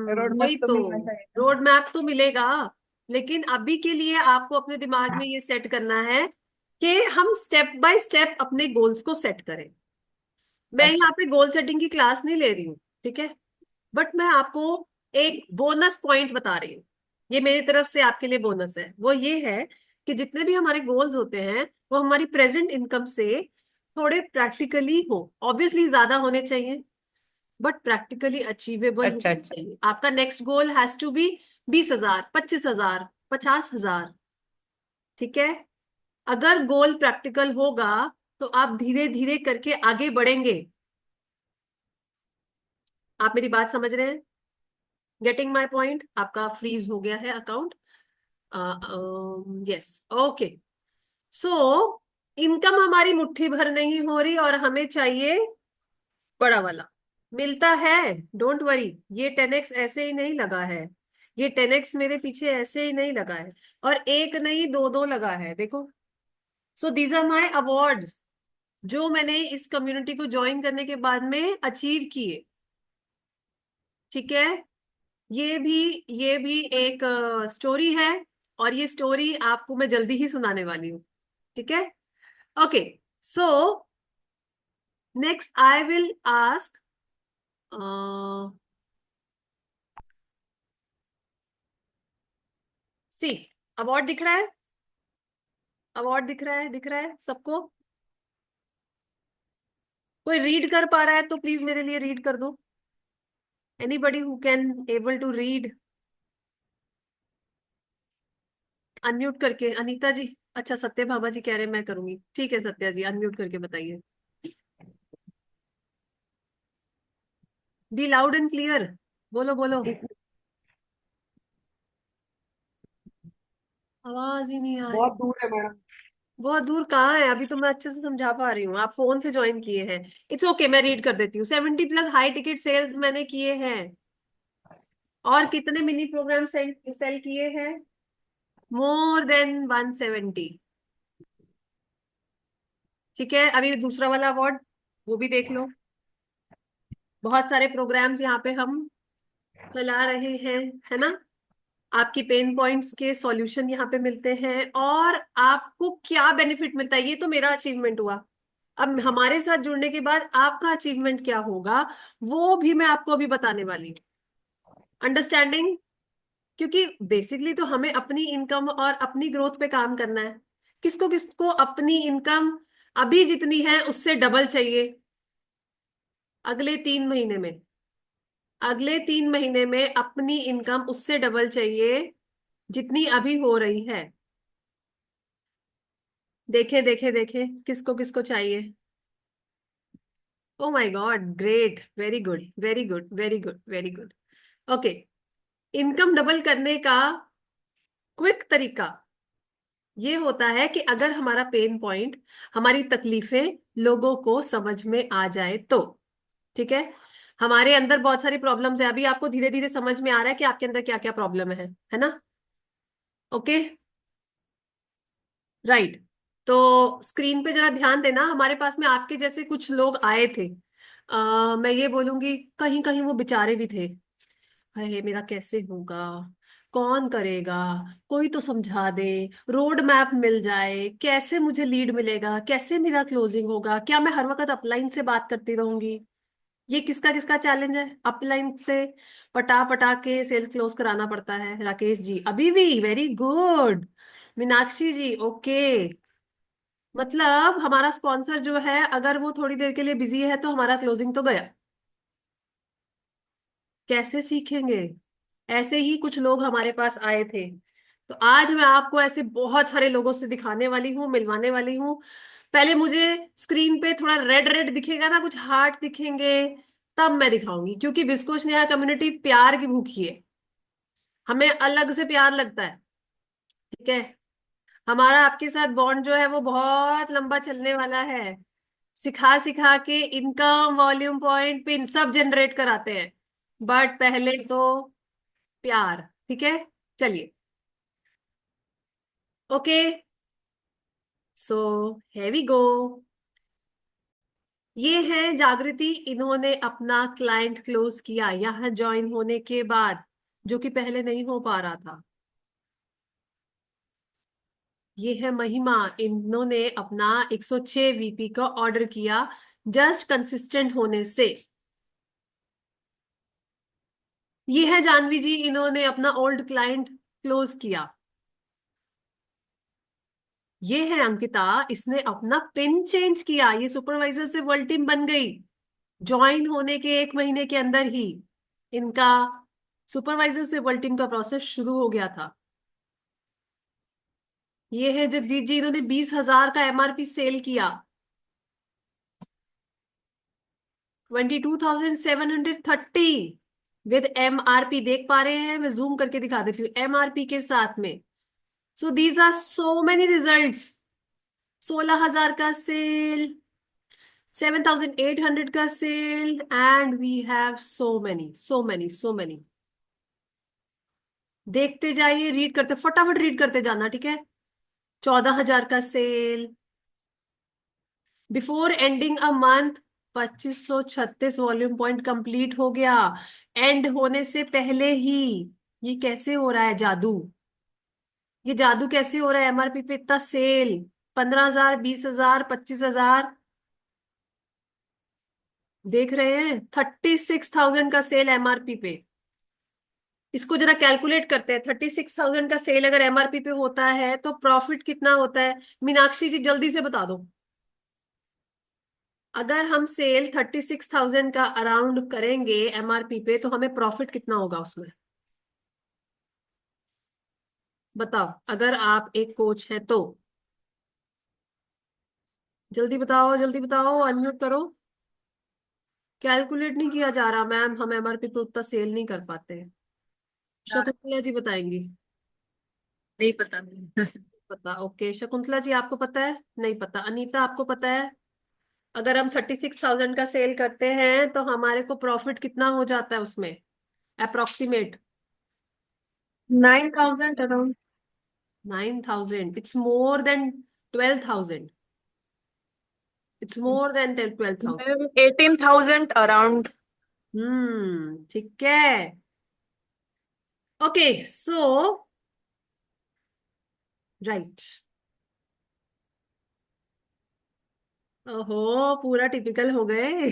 रोड वही मैप तो तो, मिलना चाहिए ना। रोड मैप तो मिलेगा, लेकिन अभी के लिए आपको अपने दिमाग में ये सेट करना है कि हम स्टेप बाय स्टेप अपने गोल्स को सेट करें। मैं अच्छा। यहाँ पे गोल सेटिंग की क्लास नहीं ले रही हूँ, ठीक है, बट मैं आपको एक बोनस पॉइंट बता रही हूँ। ये मेरी तरफ से आपके लिए बोनस है, वो ये है कि जितने भी हमारे गोल्स होते हैं वो हमारी प्रेजेंट इनकम से थोड़े प्रैक्टिकली हो, ऑब्वियसली ज्यादा होने चाहिए, बट प्रैक्टिकली अचीवेबल अच्छा। होना अच्छा। चाहिए। आपका next goal has to be 20,000, 25,000, 50,000, ठीक है। अगर गोल प्रैक्टिकल होगा तो आप धीरे धीरे करके आगे बढ़ेंगे। आप मेरी बात समझ रहे हैं? Getting my point? आपका फ्रीज हो गया है account? Yes, okay. So income हमारी मुट्ठी भर नहीं हो रही और हमें चाहिए बड़ा वाला। मिलता है, डोंट वरी। ये 10x ऐसे ही नहीं लगा है, ये 10x मेरे पीछे ऐसे ही नहीं लगा है, और एक नहीं दो दो लगा है, देखो। So these are my awards जो मैंने इस कम्युनिटी को ज्वाइन करने के बाद में अचीव किए, ठीक है। ये भी एक स्टोरी है, और ये स्टोरी आपको मैं जल्दी ही सुनाने वाली हूँ, ठीक है। Okay, so next I will ask, see, award दिख रहा है? अवार्ड दिख रहा है, दिख रहा है सबको? कोई रीड कर पा रहा है तो प्लीज मेरे लिए रीड कर दो। Anybody who can able to read, unmute करके। अनीता जी, अच्छा सत्य भामा जी कह रहे हैं मैं करूंगी, ठीक है सत्या जी अनम्यूट करके बताइए। बी लाउड एंड क्लियर, बोलो बोलो। आवाज ही नहीं आ रही। बहुत दूर है मैडम। बहुत दूर कहाँ है, अभी तो मैं अच्छे से समझा पा रही हूँ, आप फोन से ज्वाइन किए हैं। इट्स ओके, मैं रीड कर देती हूँ। 70+ हाई टिकट सेल्स मैंने किए हैं, और कितने मिनी प्रोग्राम सेल किए हैं? मोर देन 170, ठीक है। अभी दूसरा वाला अवार्ड वो भी देख लो। बहुत सारे प्रोग्राम्स यहाँ पे हम चला रहे हैं, है ना। आपकी पेन पॉइंट्स के सॉल्यूशन यहाँ पे मिलते हैं, और आपको क्या बेनिफिट मिलता है, ये तो मेरा अचीवमेंट हुआ। अब हमारे साथ जुड़ने के बाद आपका अचीवमेंट क्या होगा, वो भी मैं आपको अभी बताने वाली हूँ। अंडरस्टैंडिंग? क्योंकि बेसिकली तो हमें अपनी इनकम और अपनी ग्रोथ पे काम करना है। किसको किसको अपनी इनकम अभी जितनी है उससे डबल चाहिए, अगले 3 महीने में, अगले 3 महीने में अपनी इनकम उससे डबल चाहिए जितनी अभी हो रही है। देखे देखे देखे किसको किसको चाहिए। Oh my God, great, very good very good very good very good. Okay, income double करने का क्विक तरीका ये होता है कि अगर हमारा पेन पॉइंट, हमारी तकलीफें लोगों को समझ में आ जाए तो। ठीक है, हमारे अंदर बहुत सारी प्रॉब्लम्स है, अभी आपको धीरे धीरे समझ में आ रहा है कि आपके अंदर क्या क्या प्रॉब्लम है ना? Okay, right. तो स्क्रीन पे जरा ध्यान देना, हमारे पास में आपके जैसे कुछ लोग आए थे। मैं ये बोलूंगी कहीं कहीं वो बेचारे भी थे। अरे मेरा कैसे होगा, कौन करेगा, कोई तो समझा दे, रोड मैप मिल जाए, कैसे मुझे लीड मिलेगा, कैसे मेरा क्लोजिंग होगा, क्या मैं हर वक्त अपलाइन से बात करती रहूंगी? ये किसका किसका चैलेंज है? अपलाइन से पटा पटा के सेल्स क्लोज कराना पड़ता है। राकेश जी अभी भी, वेरी गुड। मीनाक्षी जी ओके। मतलब हमारा स्पॉन्सर जो है, अगर वो थोड़ी देर के लिए बिजी है तो हमारा क्लोजिंग तो गया। कैसे सीखेंगे? ऐसे ही कुछ लोग हमारे पास आए थे। तो आज मैं आपको ऐसे बहुत सारे लोगों से दिखाने वाली हूँ, मिलवाने वाली हूँ। पहले मुझे स्क्रीन पे थोड़ा रेड रेड दिखेगा ना, कुछ हार्ट दिखेंगे, तब मैं दिखाऊंगी, क्योंकि बिस्कोच नेहा कम्युनिटी प्यार की भूखी है। हमें अलग से प्यार लगता है। ठीक है, हमारा आपके साथ बॉन्ड जो है वो बहुत लंबा चलने वाला है। सिखा सिखा के इनकम, वॉल्यूम पॉइंट, पिन सब जनरेट कराते हैं, बट पहले तो प्यार। ठीक है, चलिए। ओके, सो here we गो। ये है जागृति, इन्होंने अपना क्लाइंट क्लोज किया यहाँ ज्वाइन होने के बाद, जो कि पहले नहीं हो पा रहा था। ये है महिमा, इन्होंने अपना 106 वीपी का ऑर्डर किया जस्ट कंसिस्टेंट होने से। ये है जानवी जी, इन्होंने अपना ओल्ड क्लाइंट क्लोज किया। ये है अंकिता, इसने अपना पिन चेंज किया, ये सुपरवाइजर से वर्ल्ड टीम बन गई ज्वाइन होने के 1 महीने के अंदर ही। इनका सुपरवाइजर से वर्ल्ड टीम का प्रोसेस शुरू हो गया था। ये है जगजीत जी, इन्होंने 20,000 का एमआरपी सेल किया। 22,730 विद एमआरपी, देख पा रहे हैं? मैं जूम करके दिखा देती हूँ एमआरपी के साथ में। So these are so many results. 16,000 का सेल, 7,800 का sale, and we have so many so many so many. देखते जाइए, रीड करते, फटाफट रीड करते जाना, ठीक है? 14,000 का sale, before ending a month 2536 volume point complete हो गया, एंड होने से पहले ही। ये कैसे हो रहा है जादू? ये जादू कैसे हो रहा है? एमआरपी पे इतना सेल, 15,000, 20,000, 25,000। देख रहे हैं, 36,000 का सेल एमआरपी पे। इसको जरा कैलकुलेट करते हैं, 36,000 का सेल अगर एमआरपी पे होता है तो प्रॉफिट कितना होता है? मीनाक्षी जी जल्दी से बता दो। अगर हम सेल 36,000 का अराउंड करेंगे एमआरपी पे, तो हमें प्रॉफिट कितना होगा उसमें? बताओ, अगर आप एक कोच हैं तो। जल्दी बताओ जल्दी बताओ, अनम्यूट करो। कैलकुलेट नहीं किया जा रहा मैम, हम एमआरपी पे उतना सेल नहीं कर पाते हैं। शकुंतला जी बताएंगी। नहीं पता मुझे। पता, ओके। शकुंतला जी आपको पता है? नहीं पता। अनीता आपको पता है? अगर हम 36,000 का सेल करते हैं तो हमारे को प्रॉफिट कितना हो जाता है उसमें, approximate? 9,000 around. 9,000, it's more than 12,000। It's more than 12,000। 18,000 around. ठीक है। ओके, सो राइट। ओहो, पूरा टिपिकल हो गए।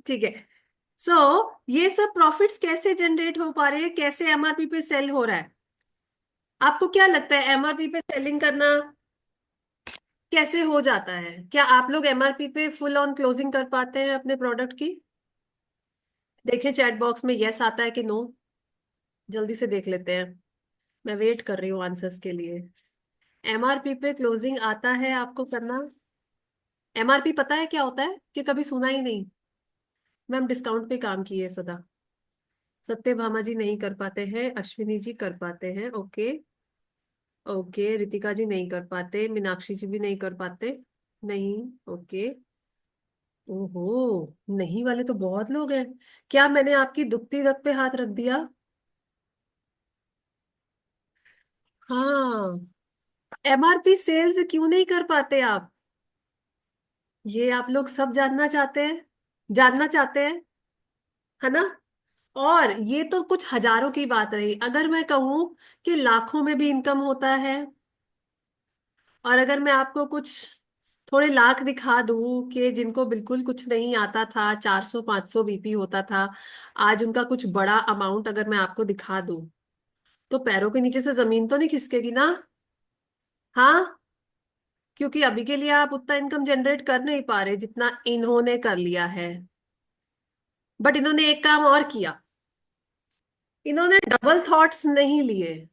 ठीक है। सो ये सब प्रॉफिट्स कैसे जनरेट हो पा रहे हैं, कैसे एमआरपी पे सेल हो रहा है? आपको क्या लगता है एमआरपी पे सेलिंग करना कैसे हो जाता है? क्या आप लोग एमआरपी पे फुल ऑन क्लोजिंग कर पाते हैं अपने प्रोडक्ट की? देखें चैट बॉक्स में यस आता है कि नो, जल्दी से देख लेते हैं। मैं वेट कर रही हूँ आंसर्स के लिए। एमआरपी पे क्लोजिंग आता है आपको करना? एमआरपी पता है क्या होता है कि कभी सुना ही नहीं? मैम डिस्काउंट पे काम किए सदा। सत्यभामा जी नहीं कर पाते हैं, अश्विनी जी कर पाते हैं, ओके। ओके, रितिका जी नहीं कर पाते, मीनाक्षी जी भी नहीं कर पाते। नहीं, ओके। ओहो, नहीं वाले तो बहुत लोग हैं। क्या मैंने आपकी दुखती रग पे हाथ रख दिया? हाँ। एमआरपी सेल्स क्यों नहीं कर पाते आप? ये आप लोग सब जानना चाहते हैं, जानना चाहते हैं, है ना? और ये तो कुछ हजारों की बात रही, अगर मैं कहूं कि लाखों में भी इनकम होता है, और अगर मैं आपको कुछ थोड़े लाख दिखा दूं कि जिनको बिल्कुल कुछ नहीं आता था, 400 500 बीपी होता था, आज उनका कुछ बड़ा अमाउंट अगर मैं आपको दिखा दूं, तो पैरों के नीचे से जमीन तो नहीं खिसकेगी ना? हाँ, क्योंकि अभी के लिए आप उतना इनकम जनरेट कर नहीं पा रहे जितना इन्होंने कर लिया है। बट इन्होंने एक काम और किया, इन्होंने डबल थॉट्स नहीं लिए,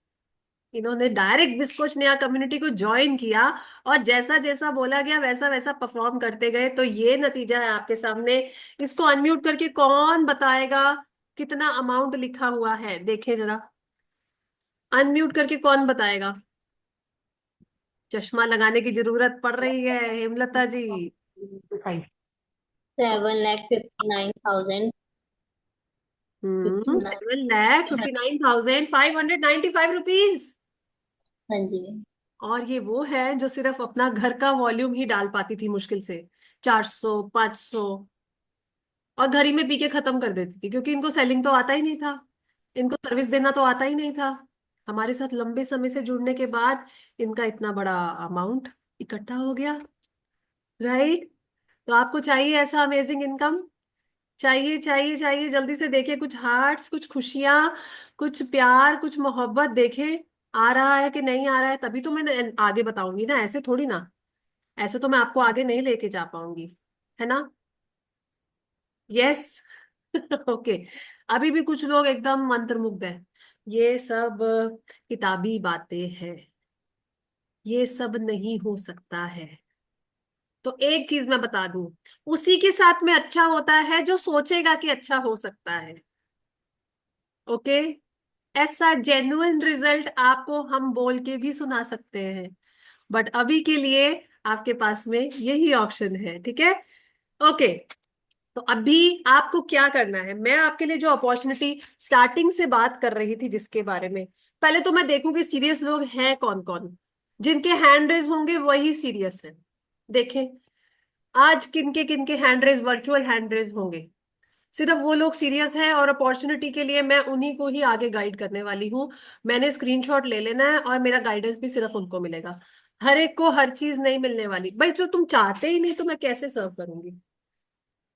इन्होंने डायरेक्ट विस्कोच नया कम्युनिटी को ज्वाइन किया, और जैसा जैसा बोला गया वैसा वैसा परफॉर्म करते गए, तो ये नतीजा है आपके सामने। इसको अनम्यूट करके कौन बताएगा कितना अमाउंट लिखा हुआ है, देखे जरा। अनम्यूट करके कौन बताएगा? चश्मा लगाने की जरूरत पड़ रही है हेमलता जी। 7,59,900 59। 7,59,595 रुपीज। हाँ जी। और ये वो है जो सिर्फ अपना घर का वॉल्यूम ही डाल पाती थी मुश्किल से, 400 500, और घर ही में पी के खत्म कर देती थी, क्योंकि इनको सेलिंग तो आता ही नहीं था, इनको सर्विस देना तो आता ही नहीं था। हमारे साथ लंबे समय से जुड़ने के बाद इनका इतना बड़ा अमाउंट इकट्ठा हो गया, राइट? तो आपको चाहिए ऐसा अमेजिंग इनकम? चाहिए चाहिए चाहिए, जल्दी से देखिए, कुछ हार्ट्स, कुछ खुशियां, कुछ प्यार, कुछ मोहब्बत देखे। आ रहा है कि नहीं आ रहा है? तभी तो मैं आगे बताऊंगी ना, ऐसे थोड़ी ना, ऐसे तो मैं आपको आगे नहीं लेके जा पाऊंगी, है ना? यस। ओके। अभी भी कुछ लोग एकदम मंत्रमुग्ध हैं। ये सब किताबी बातें हैं, ये सब नहीं हो सकता है। तो एक चीज मैं बता दूं, उसी के साथ में अच्छा होता है जो सोचेगा कि अच्छा हो सकता है। ओके। ऐसा जेन्युइन रिजल्ट आपको हम बोल के भी सुना सकते हैं, बट अभी के लिए आपके पास में यही ऑप्शन है, ठीक है? ओके। तो अभी आपको क्या करना है, मैं आपके लिए जो अपॉर्चुनिटी स्टार्टिंग से बात कर रही थी जिसके बारे में, पहले तो मैं देखूंगी सीरियस लोग हैं कौन कौन, जिनके हैंड रेज होंगे वही सीरियस है। देखें आज किनके hand raise, virtual hand raise होंगे, सिर्फ वो लोग सीरियस हैं, और अपॉर्चुनिटी के लिए मैं उन्हीं को ही आगे गाइड करने वाली हूँ। मैंने स्क्रीनशॉट ले लेना है, और मेरा गाइडेंस भी सिर्फ उनको मिलेगा, हर एक को हर चीज नहीं मिलने वाली। भाई जो तुम चाहते ही नहीं तो मैं कैसे सर्व करूंगी?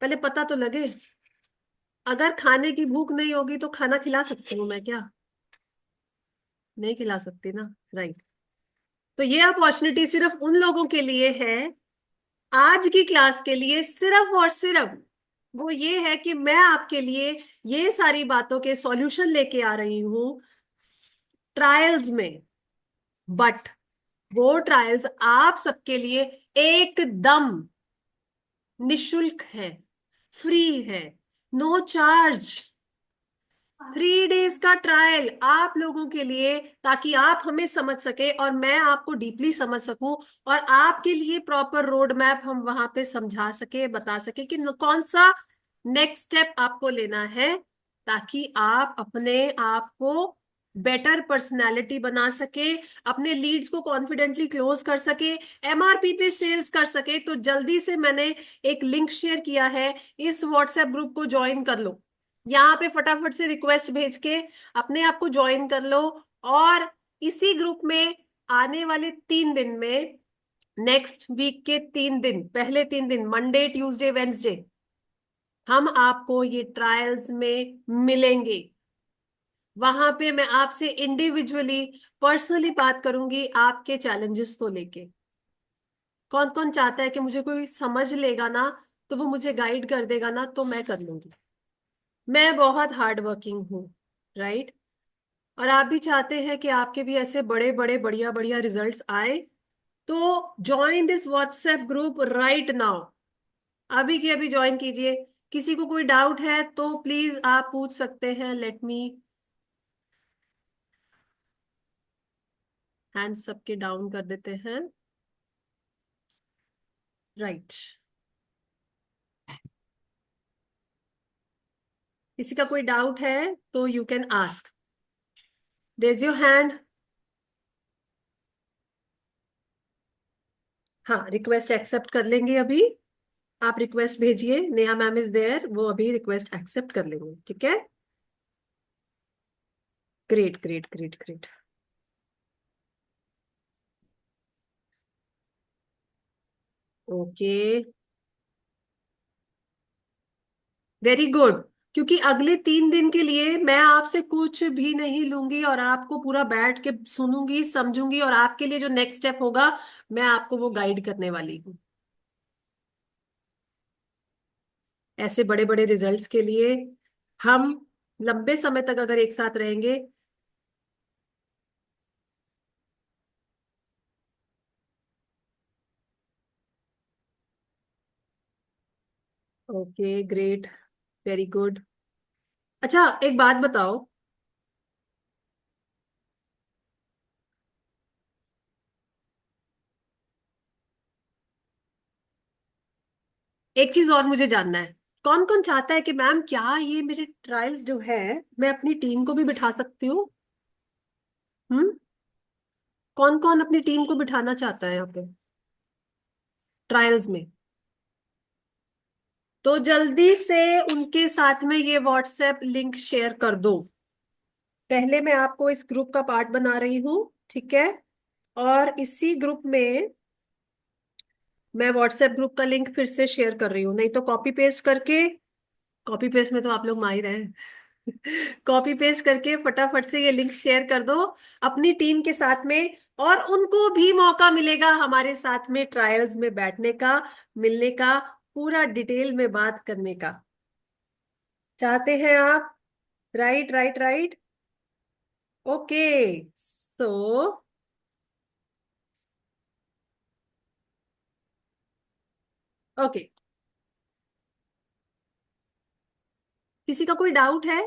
पहले पता तो लगे। अगर खाने की भूख नहीं होगी तो खाना खिला सकती हूँ मैं क्या? नहीं खिला सकती ना, राइट? तो ये अपॉर्चुनिटी सिर्फ उन लोगों के लिए है, आज की क्लास के लिए सिर्फ और सिर्फ वो ये है कि मैं आपके लिए ये सारी बातों के सॉल्यूशन लेके आ रही हूँ ट्रायल्स में। बट वो ट्रायल्स आप सबके लिए एकदम निशुल्क है, फ्री है, नो चार्ज। 3 डेज का ट्रायल आप लोगों के लिए, ताकि आप हमें समझ सके और मैं आपको डीपली समझ सकूं, और आपके लिए प्रॉपर रोड मैप हम वहां पे समझा सके, बता सके कि कौन सा नेक्स्ट स्टेप आपको लेना है, ताकि आप अपने आप को बेटर पर्सनालिटी बना सके, अपने लीड्स को कॉन्फिडेंटली क्लोज कर सके, एमआरपी पे सेल्स कर सके। तो जल्दी से मैंने एक लिंक शेयर किया है, इस व्हाट्सएप ग्रुप को ज्वाइन कर लो, यहाँ पे फटाफट से रिक्वेस्ट भेज के अपने आप को ज्वाइन कर लो। और इसी ग्रुप में आने वाले 3 दिन में, नेक्स्ट वीक के 3 दिन, पहले 3 दिन मंडे ट्यूसडे वेंसडे, हम आपको ये ट्रायल्स में मिलेंगे। वहां पे मैं आपसे इंडिविजुअली पर्सनली बात करूंगी आपके चैलेंजेस को लेके। कौन कौन चाहता है कि मुझे कोई समझ लेगा ना, तो वो मुझे गाइड कर देगा ना, तो मैं कर लूंगी। मैं बहुत हार्ड वर्किंग हूँ, राइट। और आप भी चाहते हैं कि आपके भी ऐसे बड़े बड़े बढ़िया बढ़िया रिजल्ट्स आए, तो join this WhatsApp group right now. अभी के अभी ज्वाइन कीजिए। किसी को कोई डाउट है तो प्लीज आप पूछ सकते हैं। लेट मी हैंड सबके डाउन कर देते हैं, राइट। किसी का कोई डाउट है तो you can ask, raise your hand. हाँ, रिक्वेस्ट एक्सेप्ट कर लेंगे अभी। आप रिक्वेस्ट भेजिए, नेहा मैम इज देयर, वो अभी रिक्वेस्ट एक्सेप्ट कर लेंगे, ठीक है। Great great great great. Okay, very good. क्योंकि अगले 3 दिन के लिए मैं आपसे कुछ भी नहीं लूंगी और आपको पूरा बैठ के सुनूंगी, समझूंगी, और आपके लिए जो नेक्स्ट स्टेप होगा मैं आपको वो गाइड करने वाली हूँ। ऐसे बड़े बड़े रिजल्ट्स के लिए हम लंबे समय तक अगर एक साथ रहेंगे। Okay, great, very good. अच्छा, एक बात बताओ, एक चीज और मुझे जानना है। कौन कौन चाहता है कि मैम क्या ये मेरे ट्रायल्स जो है मैं अपनी टीम को भी बिठा सकती हूँ? हम्म, कौन कौन अपनी टीम को बिठाना चाहता है यहाँ पे ट्रायल्स में? तो जल्दी से उनके साथ में ये व्हाट्सएप लिंक शेयर कर दो। पहले मैं आपको इस ग्रुप का पार्ट बना रही हूँ, ठीक है। और इसी ग्रुप में मैं व्हाट्सएप ग्रुप का लिंक फिर से शेयर कर रही हूँ, नहीं तो कॉपी पेस्ट करके, कॉपी पेस्ट में तो आप लोग माहिर हैं। कॉपी पेस्ट करके फटाफट से ये लिंक शेयर कर दो अपनी टीम के साथ में, और उनको भी मौका मिलेगा हमारे साथ में ट्रायल्स में बैठने का, मिलने का, पूरा डिटेल में बात करने का। चाहते हैं आप? Right right right. Okay, so okay, किसी का कोई डाउट है?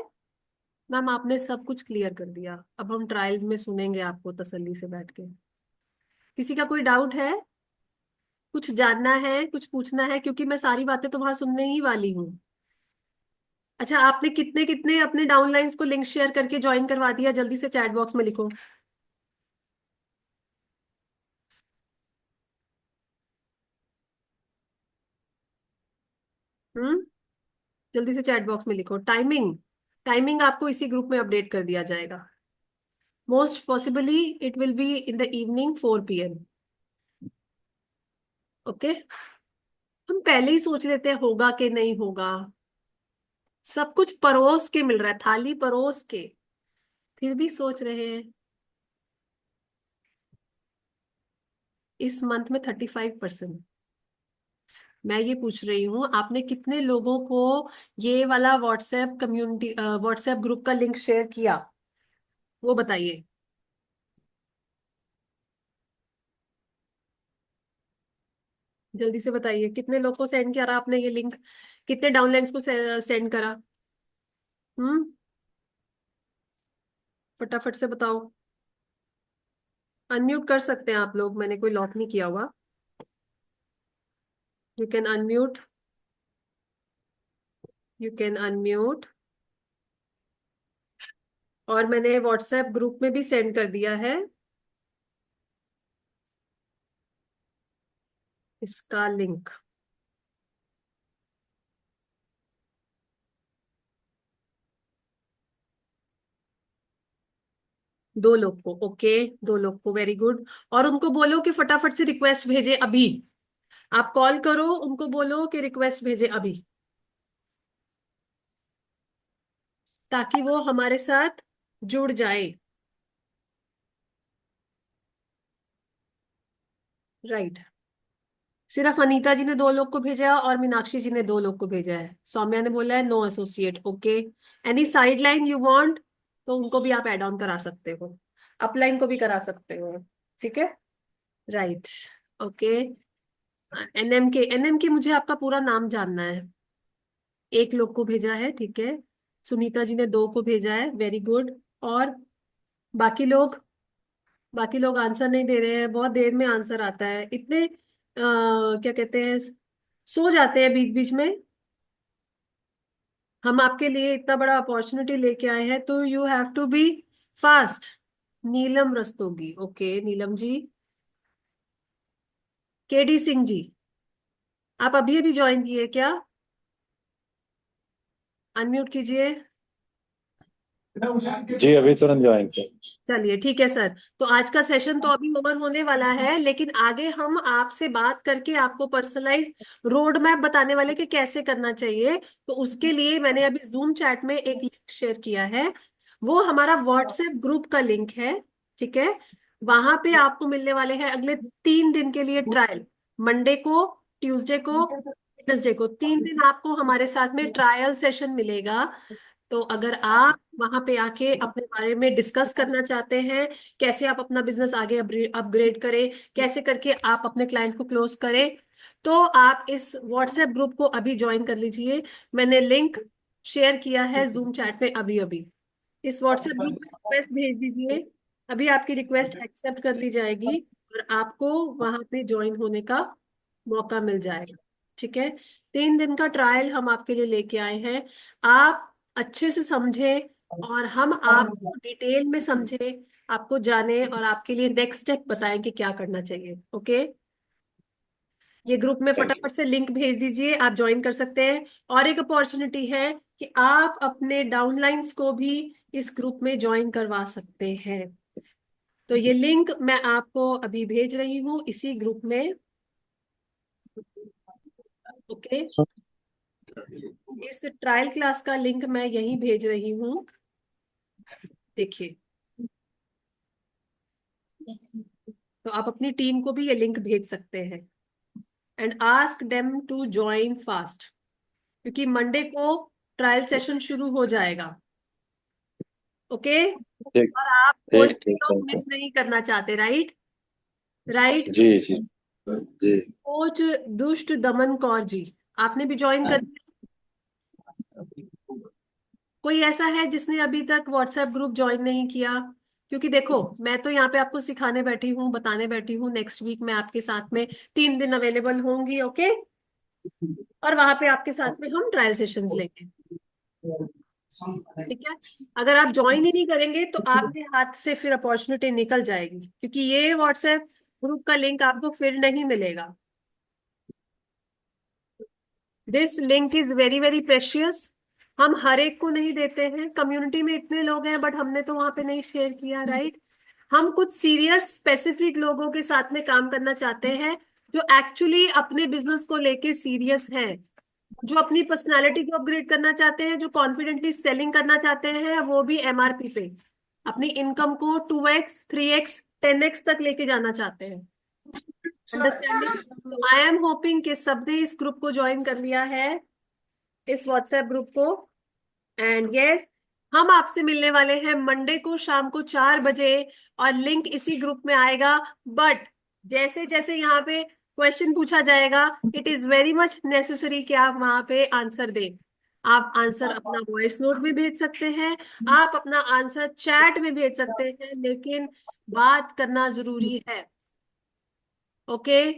मैम आपने सब कुछ क्लियर कर दिया, अब हम ट्रायल्स में सुनेंगे आपको तसल्ली से बैठ के। किसी का कोई डाउट है? कुछ जानना है, कुछ पूछना है? क्योंकि मैं सारी बातें तो वहां सुनने ही वाली हूँ। अच्छा, आपने कितने कितने अपने डाउनलाइंस को लिंक शेयर करके ज्वाइन करवा दिया? जल्दी से चैट बॉक्स में लिखो। हम्म, जल्दी से चैट बॉक्स में लिखो। टाइमिंग, टाइमिंग आपको इसी ग्रुप में अपडेट कर दिया जाएगा। Most possibly it will be in the evening 4 PM। Okay, हम पहले ही सोच लेते हैं होगा कि नहीं होगा। सब कुछ परोस के मिल रहा है, थाली परोस के, फिर भी सोच रहे हैं। इस मंथ में 35%। मैं ये पूछ रही हूँ आपने कितने लोगों को ये वाला व्हाट्सएप कम्युनिटी व्हाट्सएप ग्रुप का लिंक शेयर किया, वो बताइए। जल्दी से बताइए कितने लोग को सेंड करा आपने ये लिंक, कितने डाउनलाइंस को सेंड करा? हम्म, फटाफट से बताओ। अनम्यूट कर सकते हैं आप लोग, मैंने कोई लॉक नहीं किया हुआ। You can unmute, you can unmute. और मैंने व्हाट्सएप ग्रुप में भी सेंड कर दिया है इसका लिंक। 2 लोग को, ओके, 2 लोग को, वेरी गुड। और उनको बोलो कि फटाफट से रिक्वेस्ट भेजे अभी। आप कॉल करो उनको, बोलो कि रिक्वेस्ट भेजे अभी, ताकि वो हमारे साथ जुड़ जाए। राइट, सिर्फ अनीता जी ने 2 लोग को भेजा है और मीनाक्षी जी ने 2 लोग को भेजा है। सौम्या ने बोला है no associate. Okay, any side line you want तो उनको भी आप ऐड ऑन करा सकते हो, अपलाइन को भी करा सकते हो। ठीक है, राइट। ओके, एनएम के मुझे आपका पूरा नाम जानना है। 1 लोग को भेजा है, ठीक है। सुनीता जी ने 2 को भेजा है, वेरी गुड। और बाकी लोग, बाकी लोग आंसर नहीं दे रहे हैं, बहुत देर में आंसर आता है। इतने क्या कहते हैं, सो जाते हैं बीच बीच में। हम आपके लिए इतना बड़ा अपॉर्चुनिटी लेके आए हैं तो you have to be fast. Neelam Rastogi, okay Neelam ji. KD Singh ji, आप अभी अभी ज्वाइन किए क्या? अनम्यूट कीजिए। जी अभी तुरंत ज्वाइन किया। चलिए ठीक है सर, तो आज का सेशन तो अभी ओवर होने वाला है, लेकिन आगे हम आपसे बात करके आपको पर्सनलाइज रोड मैप बताने वाले कि कैसे करना चाहिए। तो उसके लिए मैंने अभी जूम चैट में एक लिंक शेयर किया है, वो हमारा व्हाट्सएप ग्रुप का लिंक है। ठीक है, वहां पे आपको मिलने वाले हैं अगले 3 दिन के लिए ट्रायल। मंडे को, ट्यूसडे को, वेडनेसडे को 3 दिन आपको हमारे साथ में ट्रायल सेशन मिलेगा। तो अगर आप वहां पे आके अपने बारे में डिस्कस करना चाहते हैं, कैसे आप अपना बिजनेस आगे अपग्रेड करें, कैसे करके आप अपने क्लाइंट को क्लोज करें, तो आप इस व्हाट्सएप ग्रुप को अभी ज्वाइन कर लीजिए। मैंने लिंक शेयर किया है जूम चैट में अभी अभी। इस व्हाट्सएप ग्रुप में रिक्वेस्ट भेज दीजिए, अभी आपकी रिक्वेस्ट एक्सेप्ट कर ली जाएगी और आपको वहां पे ज्वाइन होने का मौका मिल जाएगा। ठीक है, 3 दिन का ट्रायल हम आपके लिए लेके आए हैं। आप अच्छे से समझे और हम आपको डिटेल में समझे, आपको जाने और आपके लिए नेक्स्ट स्टेप बताएं कि क्या करना चाहिए। ओके, ये ग्रुप में फटाफट से लिंक भेज दीजिए, आप ज्वाइन कर सकते हैं। और एक अपॉर्चुनिटी है कि आप अपने डाउनलाइंस को भी इस ग्रुप में ज्वाइन करवा सकते हैं। तो ये लिंक मैं आपको अभी भेज रही हूँ इसी ग्रुप में। ओके, इस ट्रायल क्लास का लिंक मैं यहीं भेज रही हूँ, देखिए। तो आप अपनी टीम को भी ये लिंक भेज सकते हैं and ask them to join fast, क्योंकि मंडे को ट्रायल सेशन शुरू हो जाएगा। ओके, ठीक और आप कोई ठीक भी ठीक लोग मिस नहीं करना चाहते, राइट? राइट। जी जी जी। कोच दुष्ट दमन कौर जी, आपने भी ज्वाइन कर दिया? कोई ऐसा है जिसने अभी तक व्हाट्सएप ग्रुप ज्वाइन नहीं किया? क्योंकि देखो, मैं तो यहाँ पे आपको सिखाने बैठी हूँ, बताने बैठी हूँ। नेक्स्ट वीक मैं आपके साथ में 3 दिन अवेलेबल होंगी। ओके, और वहां पे आपके साथ में हम ट्रायल सेशंस लेंगे। ठीक है, अगर आप ज्वाइन ही नहीं करेंगे तो आपके हाथ से फिर अपॉर्चुनिटी निकल जाएगी, क्योंकि ये व्हाट्सएप ग्रुप का लिंक आपको फिर नहीं मिलेगा। This link is very very precious. हम हर एक को नहीं देते हैं, कम्युनिटी में इतने लोग हैं बट हमने तो वहां पे नहीं शेयर किया, राइट? हम कुछ सीरियस स्पेसिफिक लोगों के साथ में काम करना चाहते हैं, जो एक्चुअली अपने बिजनेस को लेके सीरियस हैं, जो अपनी पर्सनालिटी को अपग्रेड करना चाहते हैं, जो कॉन्फिडेंटली सेलिंग करना चाहते हैं, वो भी एमआरपी पे अपनी इनकम को 2x 3x 10x तक लेके जाना चाहते हैं। अंडरस्टैंडिंग? तो आई एम होपिंग कि सबने इस ग्रुप को ज्वाइन कर लिया है, इस व्हाट्सएप ग्रुप को। एंड यस, हम आपसे मिलने वाले हैं मंडे को शाम को 4 बजे, और लिंक इसी ग्रुप में आएगा। बट जैसे जैसे यहाँ पे क्वेश्चन पूछा जाएगा, it is very much necessary कि आप वहां पे आंसर दें। आप आंसर अपना वॉइस नोट में भेज सकते हैं, आप अपना आंसर चैट में भेज सकते हैं, लेकिन बात करना जरूरी है। ओके,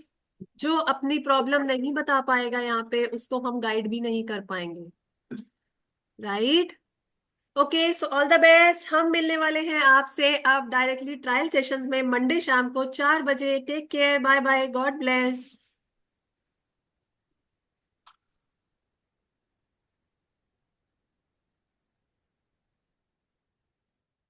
जो अपनी प्रॉब्लम नहीं बता पाएगा यहाँ पे, उसको हम गाइड भी नहीं कर पाएंगे, right? Okay, so all the best. हम मिलने वाले हैं आपसे अब डायरेक्टली ट्रायल सेशंस में मंडे शाम को 4 बजे। Take care, bye bye, God bless.